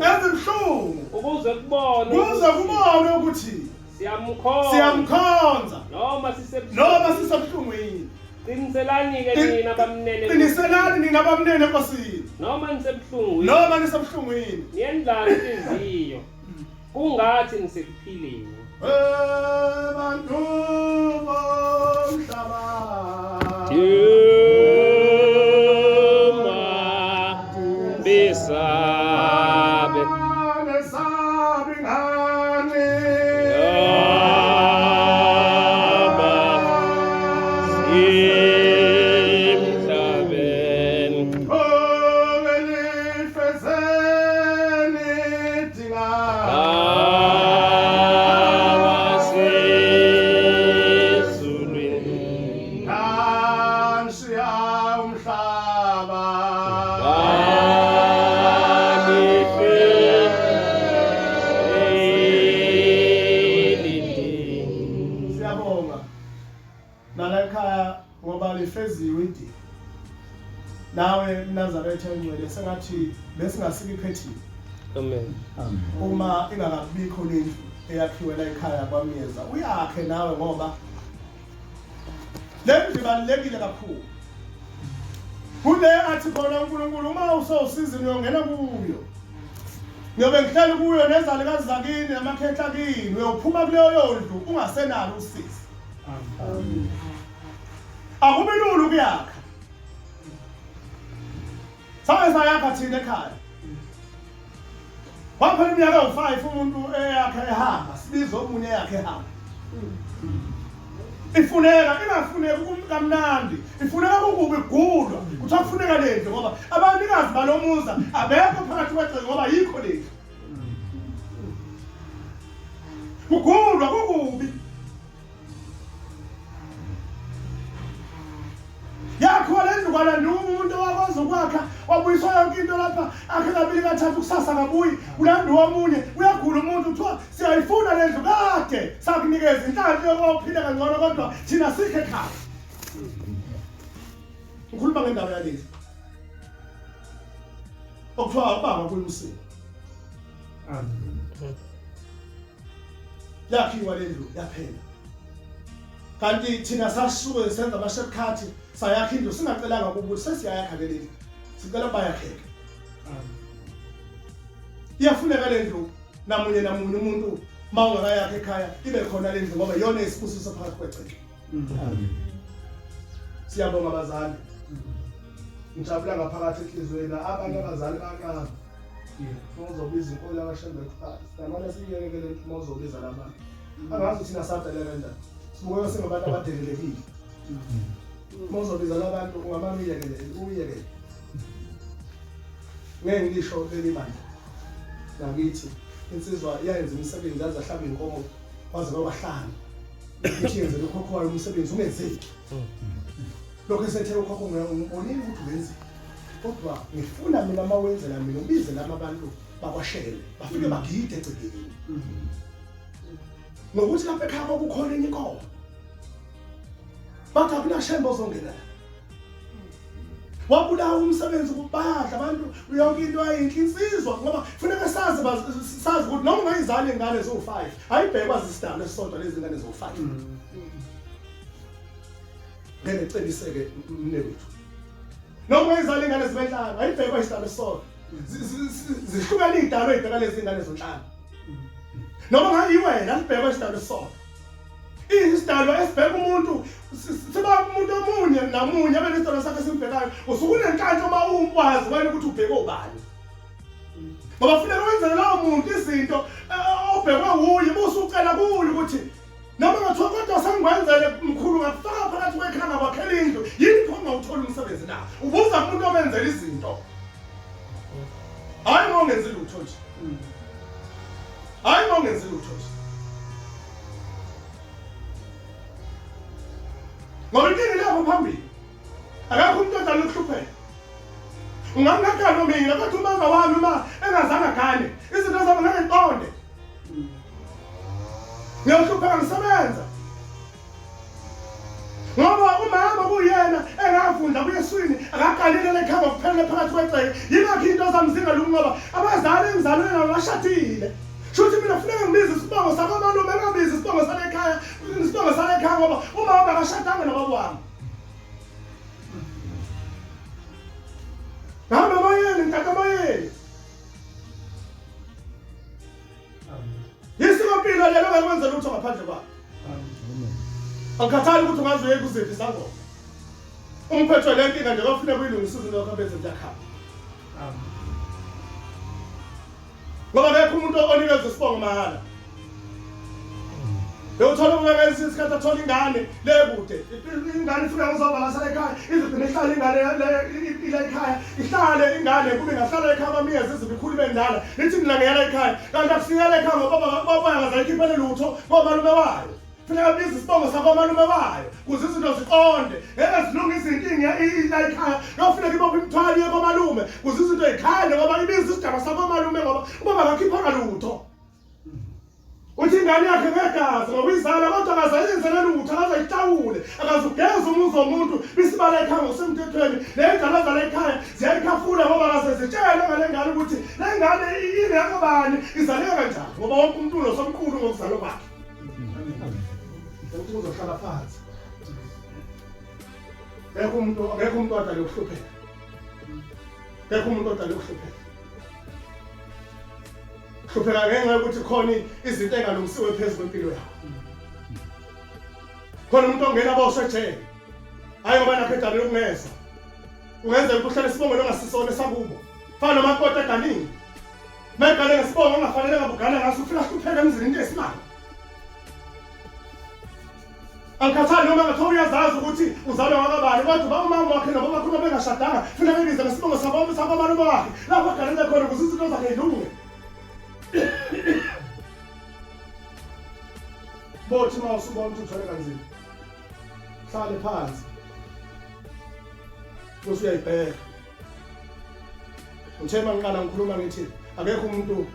ezibuhlungu ukuze kubone ukuthi siyamkhonza noma sisebuhlungwini. Qiniselani-ke nina bamnene qiniselani nina bamnene enkosini noma nisebuhlungwini niyendlala inhliziyo kungathi nisekuphileni bantu bomhlaba besabe nawe Nazaretha engcwele sengathi besingasikiphethiwe. Amen. Uma ingakabikho lendlu eyakhiwe la ekhaya kwamyeza uyakhe nawe ngoba lendlu ibalekile kakhulu. Kule athi khona uNkulunkulu uma usawusiza uyongena kuyo. Ngiyobe ngihleli kuyo nezalikazi zakini namakhetha kini uyophuma kuleyo ndlu ungasenalo usizo. Amen. Akube lulu kuyakha. Sabe sayakha thina ekhaya. Waphela iminyaka u5 umuntu eyakhe ehamba sibiza omunye yakhe ehamba. Ifuneka ingafuneki kumkamnandi ifuneka ukuba igulwa kuthiwa kufuneka lendlu ngoba abanikazi balomuza abekho phakathi kwegceke ngoba yikho lendlu. Kugulwa kukubi. Yakho lendlu kwalanda umuntu wakwazi ukwakha wabuyiswa yonke into lapha akhe kabili kathathu kusasa kabuyi kulanda omunye uyagula umuntu kuthiwa siyayifuna lendlu kade sakunikeza inhlanhla yokuphila kangcono kodwa thina sikhe ekhaya. Ukhuluma ngendaba yalezi okuthiwa ubaba kuyimsini. Yakhiwa lendlu yaphela kanti thina sasuke senza amashekhathi sayakha indlu singacelanga ukuthi sesiyayakha le ndlu sicela bayakheke. Iyafuneka le ndlu namunye umuntu mawungakayakha ekhaya ibe khona le ndlu ngoba iyona isibusiso phakathi kwegceke. Siyabonga abazali ngijabula ngaphakathi enhlizweni abantu abazali baqaba uzobiza inkolo yakashembe namanje siyekele uzobiza labantu angazi thina sadelela kanjani sibuke sengabantu abadelelekile uzobiza labantu ungamamiyekele uyekele ngeke ngisho lelimanje ngakithi insizwa iyayenza imisebenzi yaza hlaba inkomo kwaze kwabahlanga ithi yenze lokho kwayo umsebenzi ungenzeki lokho esethe ukhokho ngibonile ukuthi wenze kodwa ngifuna mina mawenzela mina ubize lama abantu bakwashele bafike bagide egcekeni ngokuthi lapha ekhaya kukhona enye inkomo bathi akuna Shembe ozongena wabulawa umsebenzi kubadla abantu yonke into ayinhle insizwa ngoba kufanele sazi ukuthi noma ungayizali ingane zo5 ayibhekwa zisidalo esisodwa lezi ingane zo5 ngeke celiseke mnewethu noma ungayizali ingane zibenhlanu ayibhekwa isidalo esisodwa zihlukene idalo ezibheka lezi ingane zonhlanu noma ngayiwena libhekwa isidalo esisodwa isidalo esibheka umuntu siba umuntu omunye namunye abenesitolo sakhe simbhekayo usukunenhlanhla uma uwazi wena ukuthi ubheke obani ngoba kufanele wenzele lowo muntu izinto obhekwe nguye bese ucela kuye ukuthi noma ngathiwa kodwa sengikwenzele mkhulu ngakufaka phakathi kwekhaya kwakhela indlu yini khona uthola umsebenzi na ubuza umuntu omenzela izinto hayi ngongenzi lutho nje hayi ngongenzi lutho nje ngoba inkinga lapho phambili akakho umuntu odala ukuhlupheka ungangakhala mina kodwa umama wami uma engazange agane izinto zami ngiqonde ngiyahlupheka ngisebenza ngoba umama kuyena engafunda kuyeswini akakalile lekhaya kuphela phakathi kwegceke yingakho into zami zingalungi ngoba abazali engizalwe nabo bashadile shuthi mina kufanele ngibize isibongo sakwamalume engabizi isibongo salekhaya ngoba umama akashadanga nababo wami ngihamba moyeni ngithatha moyeni yisikompilo lelo ngakwenza lutho ngaphandle kwakho akukhathali ukuthi ungazoyeka uziphi isangoma umphethwe le nkinga nje kwafuneka uyilungise izinto zakho bese ziyakhamba ngoba akekho umuntu onikeza isibongo mahala uthola ukubeka isikhathi athola ingane lekude ingane ifuna ngizova lasala ekhaya izigcina ihlala ingane ila ekhaya ihlale ingane kube ngahlala ekhaya kwamiyezi izibikhulu bendala lithi mina ngiyala ekhaya kanti akufikela ekhaya ngoba baba yangaza ikhiphele lutho ngomalume wayo kufanele bize isibongo sakwamalume wayo kuze izinto ziqonde ngeke zilunge izinkinga ila ekhaya kufanele ibophe imithwalo yekomalume kuze izinto zikhande ngoba ibize isidaba sakwamalume ngoba ubaba akakhiphanga lutho uthi ingane yakhe ngegazi ngokuyizala kodwa akazayenzele lutho akazayihlawule akazugeza umuzi womuntu bisibala ekhaya ngosemthethweni ley'ngane zala ekhaya ziyayikhafula ngoba akazezitshele ngale ngane ukuthi le ngane ingekabani izaleke kanjani ngoba wonke umuntu unosomkhulu ngokuzalwa kwakhe ukuthi uzohlala phansi ngekho umuntu odala ukuhlupheka ngekho umuntu odala ukuhlupheka kuphela ngenxa yokuthi khona izinto engalungisiwe phezulu kwempilo yakho khona umuntu ongena boshwe ejele hayi ngoba nakhetha lokungeza ungenzeka ukuhlala isibongo longasisona sakubo fana nomakoti eganingi mayigale ngesibongo ongafanele ngabugala ngaso ufika hlupheka emzini into esimanga angikhathali noma ngathiwa uyazazi ukuthi uzalwe ngakabani kodwa uba umama wakhe nabo bakhuluma bengashadanga funa bebize ngesibongo sakwamalume wakhe lapho agalele khona ukuze izinto zakhe yilunge bothi uma usubona ukuthi uthole kanzima hlale phansi bese uyayibheka uthema ngiqala ngikhuluma ngithi akekho umuntu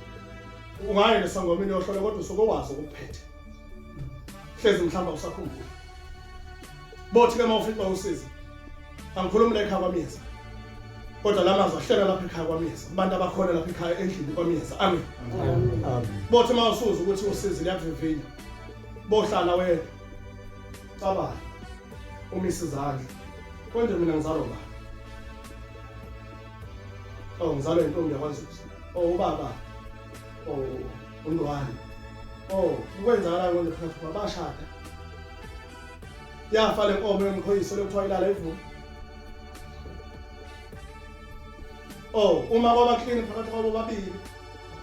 ungaye nesangomini yohlola kodwa usuke wazi ukuphethe hlezi mhlamba usakhumbula bothi ke mawufika usiza angikhulumi la ekhaya kwamiyeza kodwa lamazwi ahlela lapha ekhaya kwamiyeza abantu abakhona lapha ekhaya endlini kwamiyeza amen bothi mawusuza ukuthi usize liyavivinya bohlala wena cabanga umisa izandla konje mina ngizalwa ba ngizalwa intombi yakwaZulu ubaba uNdwandwe ukwenzakala konje phakathi kwabashada yafa le nkomo yomkhoyiso lekuthiwa ilala evuka Oh, uma kwaba clean phakathi kwabo babili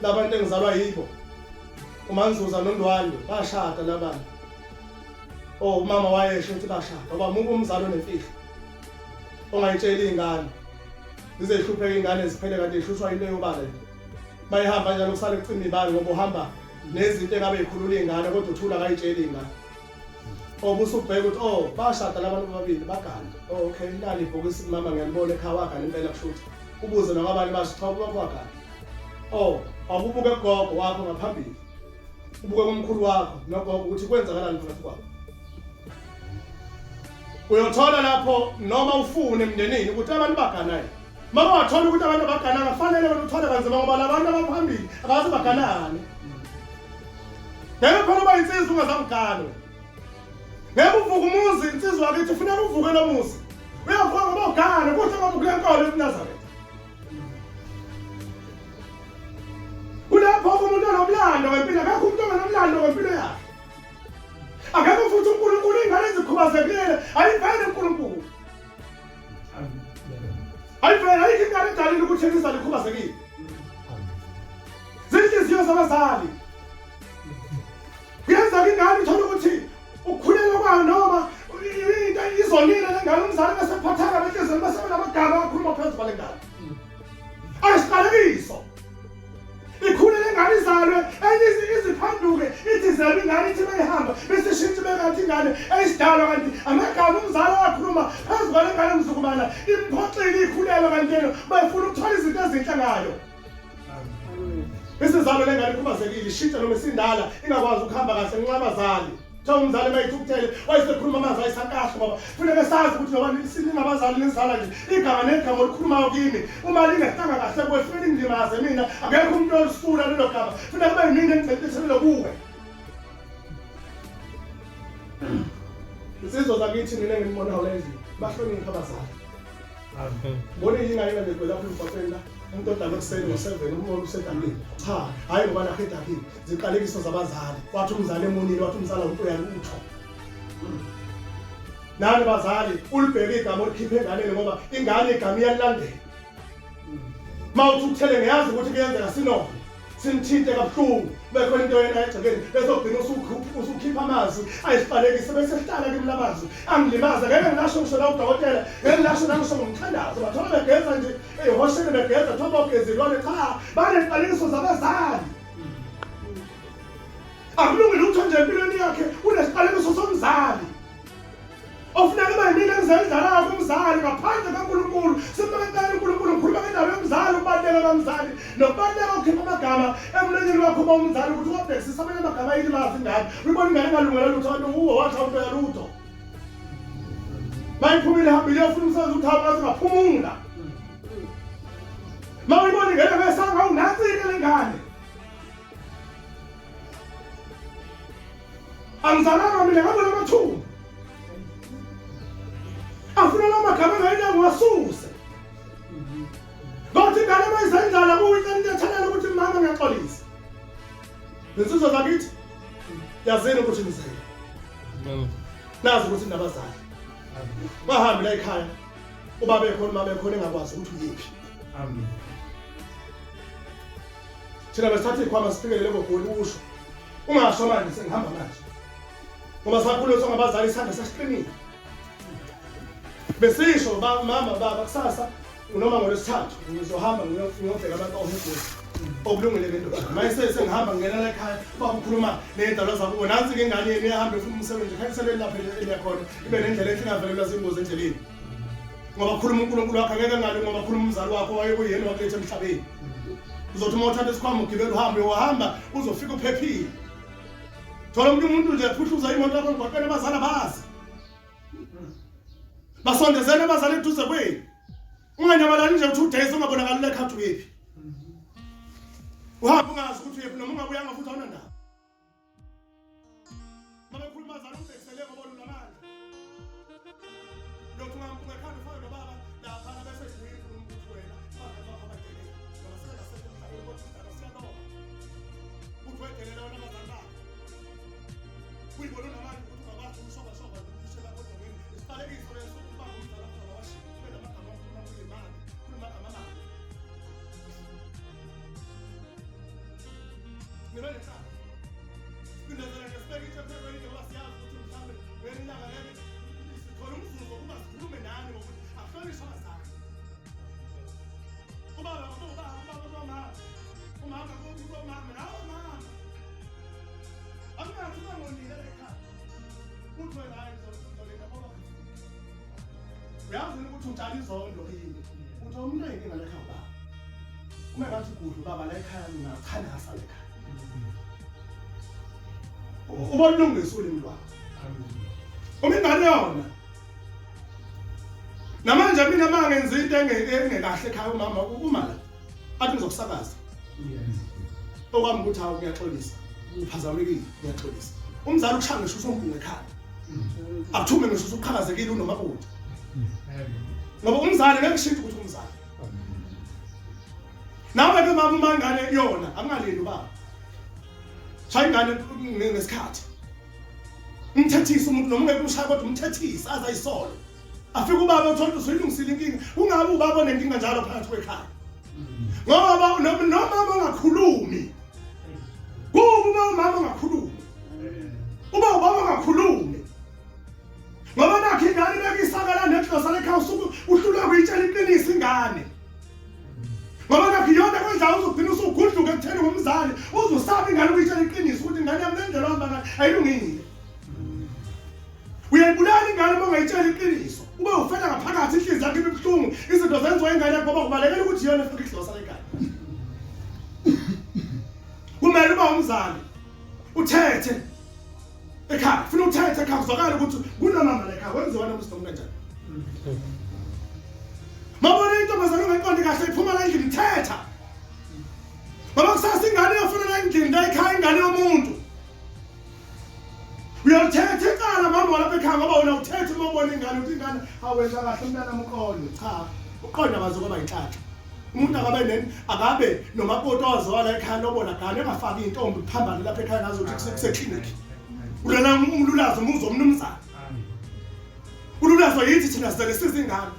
labantu engizalwa yibo. uManzuza noNdwandwe bashada labantu. Oh, umama wayesho ukuthi bashada ngoba muke umzalo onemfihlo. Ongayitsheli ingane. Zizehlupheka ingane eziphele kanti ishuswa into yobala. Bayihamba njalo kusale kucima ibali ngoba uhamba nezinto engabe ikhulula ingane kodwa uthula akayitsheli ingane. Oh, busubheka ukuthi oh bashada labantu babili bagana. Oh, okay, nali ibhokisi mama ngiyalibona ekhaya wakhe impela kushuthi. Ubuze nabanye basithoba kwakhe. Oh, akubuke gogo wakho ngaphambili. Ubuke umkhulu wakho nogogo ukuthi kwenzakalani phakathi kwabo. Uyothola lapho noma ufune emndenini ukuthi abantu baganayo. Mama wathola ukuthi abantu bagana kufanele wena uthole kanzima ngoba labantu abaphambili abazi baganani. Ngeke khona bayinsizwa ungazamgano. Ngeke uvuke umuzi insizwa yakithi ufuneka uvuke lo muzi. Uyavuka ngoba ugana kuthi ngoba kule nkolo eNazaretha. Kulapho umuntu onomlando ngempilo akekho umuntu onomlando ngempilo yakhe. Akekho futhi uNkulunkulu ingane ezikhubazekile ayivele uNkulunkulu. Ayivele ayikho ingane edalile ukuthi izale ikhubazekile. Zinhliziyo zabazali. Kuyenza ingane ithola ukuthi ukukhulelwa kwayo noma into izolile lengane umzali bese phathana benhlizweni bese benamagama akhuluma phezulu kwale ngane. Ayisiqalekiso. Ikhule lengane izalwe enye iziphanduke ithi zelwe ingane ithi bayihamba bese shintshe bekathi ingane eyisidalwa kanti amagama umzali wakhuluma phezulu kwale ngane mzukumana imphoxile ikhulelwa kanti yena bayifuna ukuthola izinto ezinhle ngayo. Bese izalwe lengane ikhubazekile ishintshe noma isindala ingakwazi ukuhamba kahle ngenxa yabazali. Thola umzali mayithukuthele wayesekhuluma amazwi ayisakahle ngoba kufanele sazi ukuthi ngoba siningabazali nizala nje igama negama olikhulumayo kimi uma lingahlanga kahle kwefuna indlimaze mina akekho umuntu olisifuna lelo gama kufanele kube yimini engiceliselwe kuwe. Isizwe zakithi mina engimbonayo lendlu bahlonipha abazali. Bona ingane nje lapho emfafeni la umuntu odala ekuseni ngo7 umuntu usedamini. Cha, hayi ngoba nakhetha kimi. Ziqalekiso zabazali. Wathi umzali emonile wathi umzala uNtwandwe utho. Nani bazali ulibheke igama olikhiphe enganeni ngoba ingane igama iyalilandela. Mawuthi uthele ngiyazi ukuthi kuyenzeka sinono. Simthinte kabuhlungu. Bekhona into yena egcekeni bezogcina usukhipha amazwi ayisiqalekise bese sihlala kimi lamazwi angilimaza ngeke ngilasho ngisho la udokotela ngeke ngilasho nangisho ngomthandazo bathola begeza nje ehosheni begeza thoba ugezilwane cha banesiqalekiso zabazali. Akulungile ukuthi nje empilweni yakhe unesiqalekiso somzali ofuneka kube yimini engizendlalayo kumzali ngaphandle kaNkulunkulu. Simekela uNkulunkulu ngikhuluma ngendaba yomzali ukubaluleka kamzali nokubaluleka ukukhipha amagama emlonyeni wakho uma umzali ukuthi wabhekisisa amanye amagama ayilimazi ingane uyibona ingane engalungela lutho kanti uwo washa into yalutho. Mayiphumile ihambile iyofuna umsebenzi ukuthi awukazi ngaphumula. Mawuyibona ingane ngesanga awunantsike lengane. Angizalanga mina ngabona amathumba. Afuna amagama ngayinyango wasuse. Bathi ingane mayizendlala kuyo intenthelele ukuthi mama ngiyaxolisa. Insizwa zakithi yazini ukuthi nizele. Nazi ukuthi nabazali. Bahambe la ekhaya. Uba bekhona uma bekhona engakwazi ukuthi uyiphi. Amen. Thina besithatha ikhwama sifikelele ngogoli usho. Ungasho manje sengihamba manje. Ngoba sakhuliswa ngabazali isandla sasiqinile. Besisho mama baba kusasa noma ngolesithathu ngizohamba ngiyofika abantu ohebhuzi obulungile ngendoda. Mayise sengihamba ngena la ekhaya bakukhuluma nezindalo zakubo nansi ke ingane yeni ehamba efuna umsebenzi khayiseleni lapha eliyakhona ibe nendlela ethi ingavelelwa zingozi endleleni. Ngoba kukhuluma uNkulunkulu wakhe ngeke ngale ngoba kukhuluma umzali wakho wayekuyena wakuletha emhlabeni. Uzothi uma uthatha isikhwama ugibela uhambe uhamba uzofika uphephile. Thola umuntu nje ephuhluza imoto yakho ngwaqene abazali bazi. Basondezene abazali eduze kwenu. Unganyamalali nje u2 days ungabonakali lekhathi uyephi. Uhamba ungazi ukuthi uyephi noma ungabuyanga futhi awuna ndaba. Mama ekhuluma abazali umbekisele ngoba ulamandla. Lokhu ungakhambi ufana nobaba lapha bese sibuye umuntu wena. Bakho abadelele. Ngoba sika sekumhlabeni ukuthi indaba siyaloba. Uthi wedelela wena abazali bakho. Uyibona unabantu ukuthi ungabazi umshoba ukushela kodwa wena. Isiqalekiso leso. udlala izondo yini uthi umuntu ayinkinga lekhaya baba uma ngathi kudla baba lekhaya ngachanasa lekhaya ubonilungisa ulimi lwakho uma ingane yona namanje mina mangenza into engekahle ekhaya umama uma la athi ngizokusakaza okwami ukuthi hawu ngiyaxolisa uphazamekile ngiyaxolisa umzali ukushaya ngisho usompungu ekhaya akuthume ngisho usuqhakazekile unomakoti ngoba umzali ngeke kushintshe ukuthi umzali nawe ke mama uma ingane yona akungalindi ubaba shaya ingane ngesikhathi umthethise umuntu noma ungeke ushaya kodwa umthethise azayisole afike ubaba uthole usuyilungisile inkinga ungabe ubaba onenkinga njalo phakathi kwekhaya ngoba nomama ongakhulumi kuba umama ongakhulumi uba ubaba ongakhulumi ngoba nakho ingane bekisakala nehlosa lekhaya usuku uhlulwe kuyitshela iqiniso ingane ngoba nakho iyona kwenza uzogcina usugudluka ekutheni ngomzali uzusaba ingane ukuyitshela iqiniso ukuthi ingane yami lendlela ohamba ngayo ayilungile uyayibulala ingane uma ungayitshela iqiniso ube ufela ngaphakathi inhliziyo yakho ibuhlungu izinto zenziwa ingane yakho ngoba kubalekela ukuthi iyona efika ihlosa lekhaya kumele uba umzali uthethe ekhaya ufuna uthethe ekhaya kuzwakala ukuthi kunamama lekhaya wenziwa nomsidomu kanjani mabona intombazane ongayiqondi kahle iphuma la endlini thetha ngoba kusasa ingane iyofuna la endlini la ekhaya ingane yomuntu uyothetha eqala mama walapha ekhaya ngoba wena uthethe uma ubona ingane uthi ingane awenza kahle umntana mqondo cha uqonda bazokuba inhlanhla umuntu akabe nomakoti owazwala ekhaya lobona gane engafaki intombi phambili lapha ekhaya ngazo ukuthi kuseclinic ulana umlulazo umuzo omnumzana ululazo yithi thina sizele sizingane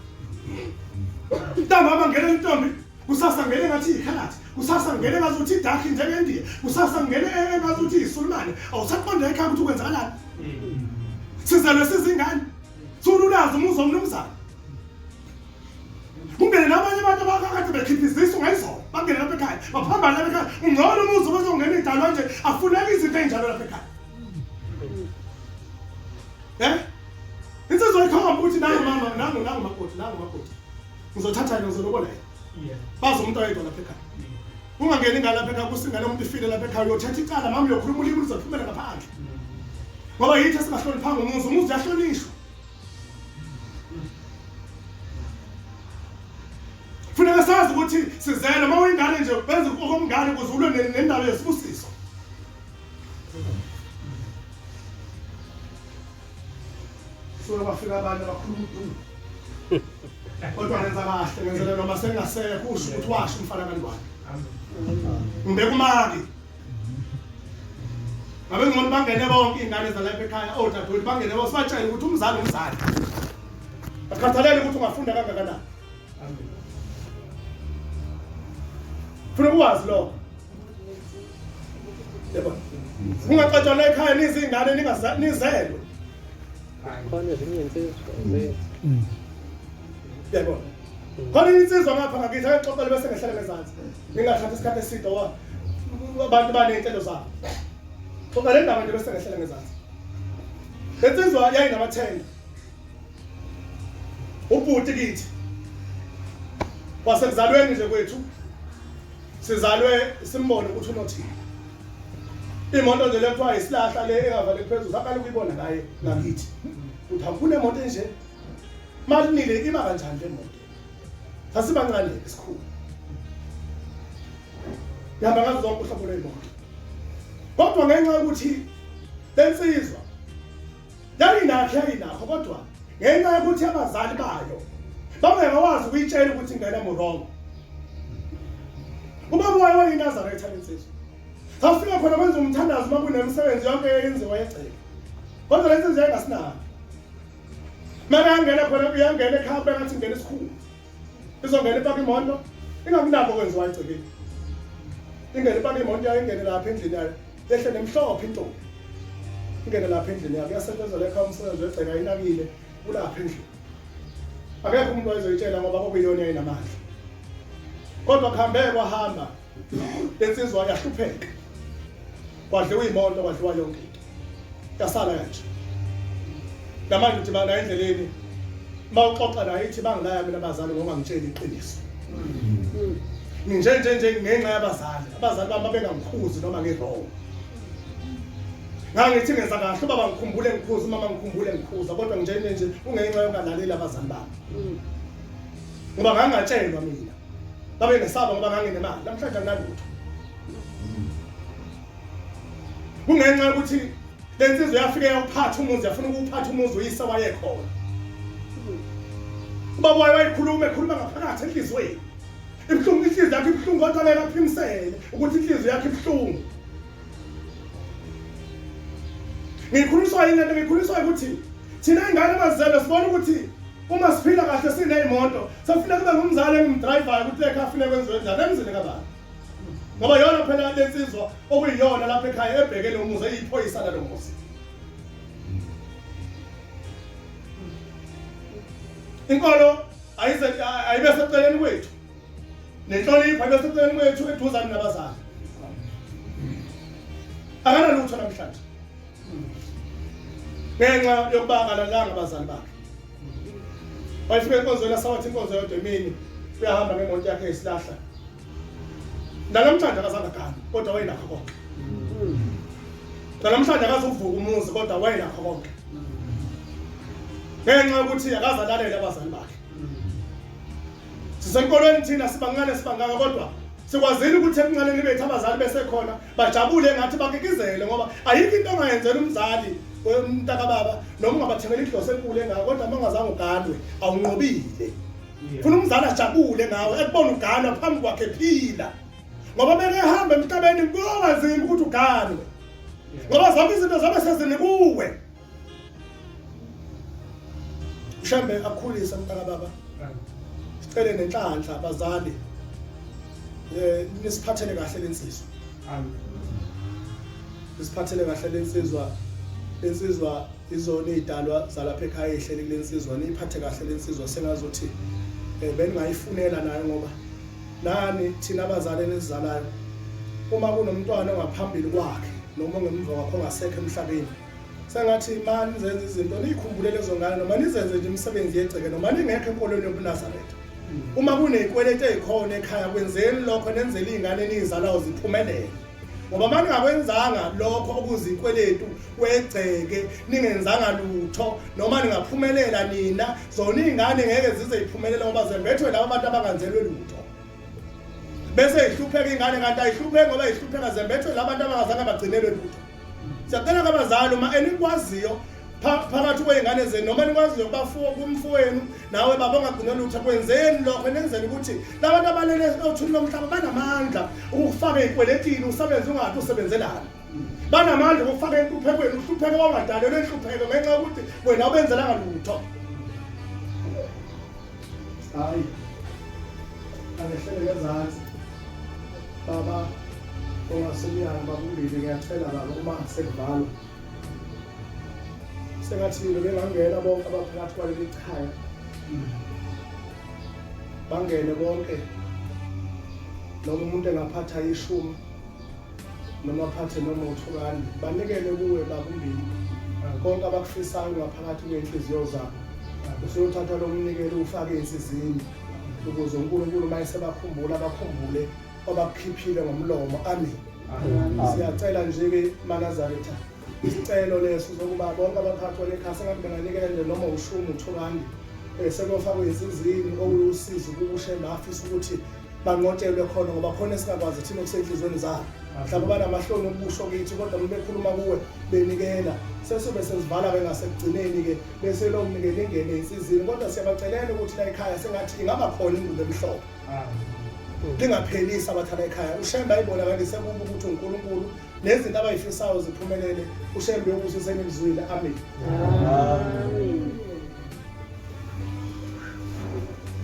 ntamba abangena intombi kusasa ngene ngathi ikhalathi kusasa ngene ngazuthi idakhi njengendiya kusasa ngene engazuthi isulumane awusaqonda ekhaya ukuthi ukwenzakalani sizele sizingane sululazo umuzo omnumzana kungene nabanye abantu abakade bekhiphizisa ungayizona bangene lapha ekhaya baphambana lapha ekhaya ungcono umuzo bezongena idalwa nje afuneka izinto enjalo lapha ekhaya insizwa ikhomba ukuthi nangu mama nangu makoti ngizothatha ngizolobola bazi umuntu oyedwa lapha ekhaya ungangeni ingane lapha ekhaya kusingane umuntu ifile lapha ekhaya uyothatha icala mama uyokhuluma ulimi luzophumela ngaphandle ngoba yithi esingahloniphanga umuzi uyahlonishwa funeka sazi ukuthi sizele uma uyingane nje benze okomngane ukuze ulwe nendaba yesibusiso sura bafika abantu abakhuluma udumo kodwa ngenza kahle ngenzela noma sengasekho usho ukuthi washo umfana kaNdwandwe ngibeka umaki ngabe ngcono bangene bonke ingane zalapha ekhaya odadewethu bangene bosibatshela ukuthi umzali akhathalele ukuthi ungafunda kangakanani funa ukwazi lokho yebo ungaqatshana ekhaya nizingane nizelwe khona ezinye insizwa yebo khona insizwa ngapha ngakithi ayixoxele bese ngehlala ngezansi ngingathatha isikhathi eside abantu baney'ntelo zabo xoxa le ndaba nje bese ngehlala ngezansi le nsizwa yayinamathenda ubhuti kithi wasekuzalweni nje kwethu sizalwe simbone ukuthi unothini imoto nje lekuthiwa isilahla le engavale phezulu saqala ukuyibona naye ngakithi uthi kunemoto enje malinile ima kanjani le moto sasibancane esikhulu yahamba ngazo zonke uhlobo lwemoto kodwa ngenxa yokuthi lensizwa yayinakho kodwa ngenxa yokuthi abazali bayo bangekwazi ukuyitshela ukuthi ingane murongo ubaba wayo wayinazaretha lensizwa safika khona kwenza umthandazo uma kunemisebenzi yonke yenziwa yegceke kodwa lensizwa yayingasinaki mara yangena khona uyangena ekhaya bengathi ingene esikhulu izongena ipaka imoto ingakunakho kwenziwa egcekeni ingene ipaka imoto yayo ingene lapha endlini yayo yehle nemhlophe intombi ingene lapha endlini yayo kuyasetshenzwa lekhaya umsebenzi wegceke ayinakile kulapha endlini akekho umuntu wayezoyitshela ngoba kokuyiyona yayinamandla kodwa kuhambe kwahamba lensizwa yahlupheka kwadliwa imoto kwadliwa yonke into yasala kanje namanje uthi bana endleleni Mawuxoxa naye ithi bangilaya mina abazali ngoba ngitshela iqiniso. Nje ngenxa yabazali. Abazali bami bengangikhuzi noma ngirong. Ngangithi ngenza kahle baba ngikhumbule ngikhuza mama ngikhumbule ngikhuza kodwa nje ungenxa yokungalaleli abazali bami. Ngoba ngangatshelwa mina. Babe ngesaba ngoba nganginemali. Namhlanje anginalutho. Kungenxa ukuthi lensizwe yafike yawuphatha umuzi yafuna ukuphatha umuzi uyise wayekhona. Ubaba wayekhuluma ngaphakathi enhlizweni. Ibhlungu inhliziyo yakhe ibhlungu kodwa lena aphimisele ukuthi inhliziyo yakhe ibhlungu. Ngikhuliswa ukuthi thina ingane abazalwa sibona ukuthi uma siphila kahle sineyimoto safuna kube ngumzali engimdriver ukuthi ekhaya afune kwenziwe njani emzini kabani. Ngoba yona phela lensizwa okuyiyona lapha ekhaya ebhekele umuzi eyiphoyisa nalo muzi. Inkolo ayibe seceleni kwethu. Nenhlonipho ayibe seceleni kwethu eduzane nabazali. Akanalutho namhlanje. Ngenxa yokuba akalalanga abazali bakhe. Wayefika enkonzweni asawathi inkonzo yodwa emini uyahamba ngemoto yakhe esilahla. Namhlanje akazange gana kodwa wayinakho konke. Namhlanje akazuvuka umuzi kodwa wayinakho konke. Ngenxa yokuthi akazalalela abazali bakhe. Sisenkolweni thina sibancane sibangaka kodwa sikwazile ukuthi ekuncaneni bethu abazali besekhona bajabule ngathi bakikizele ngoba ayikho into ongayenzela umzali wemntaka baba noma ungabathengela idlozi enkulu engaka kodwa mangazange uganwe awunqobile. Funa umzali ajabule ngawe ekubona uganwa phambi kwakhe ephila. Ngoba beke ehamba emhlabeni kunzima ukuthi uganwe. Ngoba zonke izinto zabe sezini kuwe. Shembe akukhulisa mntaka baba. Sicela nenhlanhla abazali. Nisiphathele kahle lensizwa. Nisiphathele kahle lensizwa. Lensizwa izona izidalwa zalapha ekhaya ehlele kulensizwa niphathe kahle lensizwa sengazothi beningayifunela nayo ngoba nani thina abazali nesizalayo uma kunomntwana ongaphambili kwakhe noma ongemva kwakhe ongasekho emhlabeni sengathi mani nizenze izinto nikhumbule lezo ngane noma nizenze nje imisebenzi yegceke noma ningekho enkolweni yobuNazaretha. Uma kunezikweleti ezikhona ekhaya kwenzeni lokho nenzele izingane enizalayo ziphumelele. Ngoba manje ngakwenzanga lokho okuzikweletu wegceke ningenzanga lutho noma ningaphumelela nina zona izingane ngeke zize ziphumelele ngoba zembethwe labo abantu abanganzelwe lutho. Bese ihlupheka ingane kanti ayihlupheki ngoba ihlupheka zembethwe labo abantu abangazange bagcinelwe lutho. Siyacela kabazali uma enikwaziyo phakathi kwezingane zenu noma nikwaziyo bafuwa kumfowenu nawe baba ongagcina lutho kwenzeni lokho nenzeni ukuthi labantu abalele othuli lomhlaba banamandla ukufaka ezikweletini usebenze ungathi usebenzelana. Banamandla ukufaka enhluphekweni uhlupheke wangadalelwe enhlupheko ngenxa yokuthi wena ubenzelanga lutho. Hayi. Abehlele ezantsi. Baba ongaseliyana babulile ngiyacela baba uma sekuvalwa. Sengathi bengangena bonke abaphakathi kwaleli khaya. Bangene bonke. Noma umuntu engaphatha ishumi noma aphathe noma uthukani banikele kuwe bakumbili. Konke abakufisayo ngaphakathi kwenhliziyo zabo. Usuyothatha lo mnikelo ufake insizini ukuze uNkulunkulu mayesebakhumbula bakhumbule obakukhiphile ngomlomo. Amen. Siyacela nje ke maNazaretha isicelo leso sokuba bonke abaphathwa lekhaya sengathi benganikela nje noma ushumi uthukani sekufakwe insizini okusiza ukushembe afisa ukuthi banqotshelwe khona ngoba khona esingakwazi thina kusenhlizweni zabo. Mhlawumbe banamahloni obusho kithi kodwa bekhuluma kuwe benikela sesobe sezivala bengasekugcineni ke bese lo mnikele ingene insizini kodwa siyabacelela ukuthi la ekhaya sengathi ingaba khona induku emhlophe. Lingaphelisa abathana ekhaya uShembe ayibonakalise kubo ukuthi uNkulunkulu nezinto abayifisayo ziphumelele uShembe ubusiseni izwile. Amen. Amen.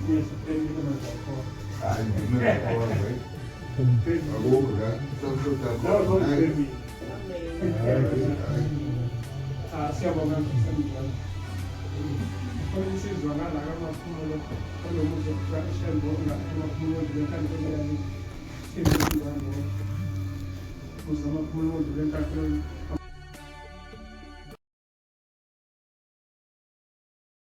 Yes, thank you.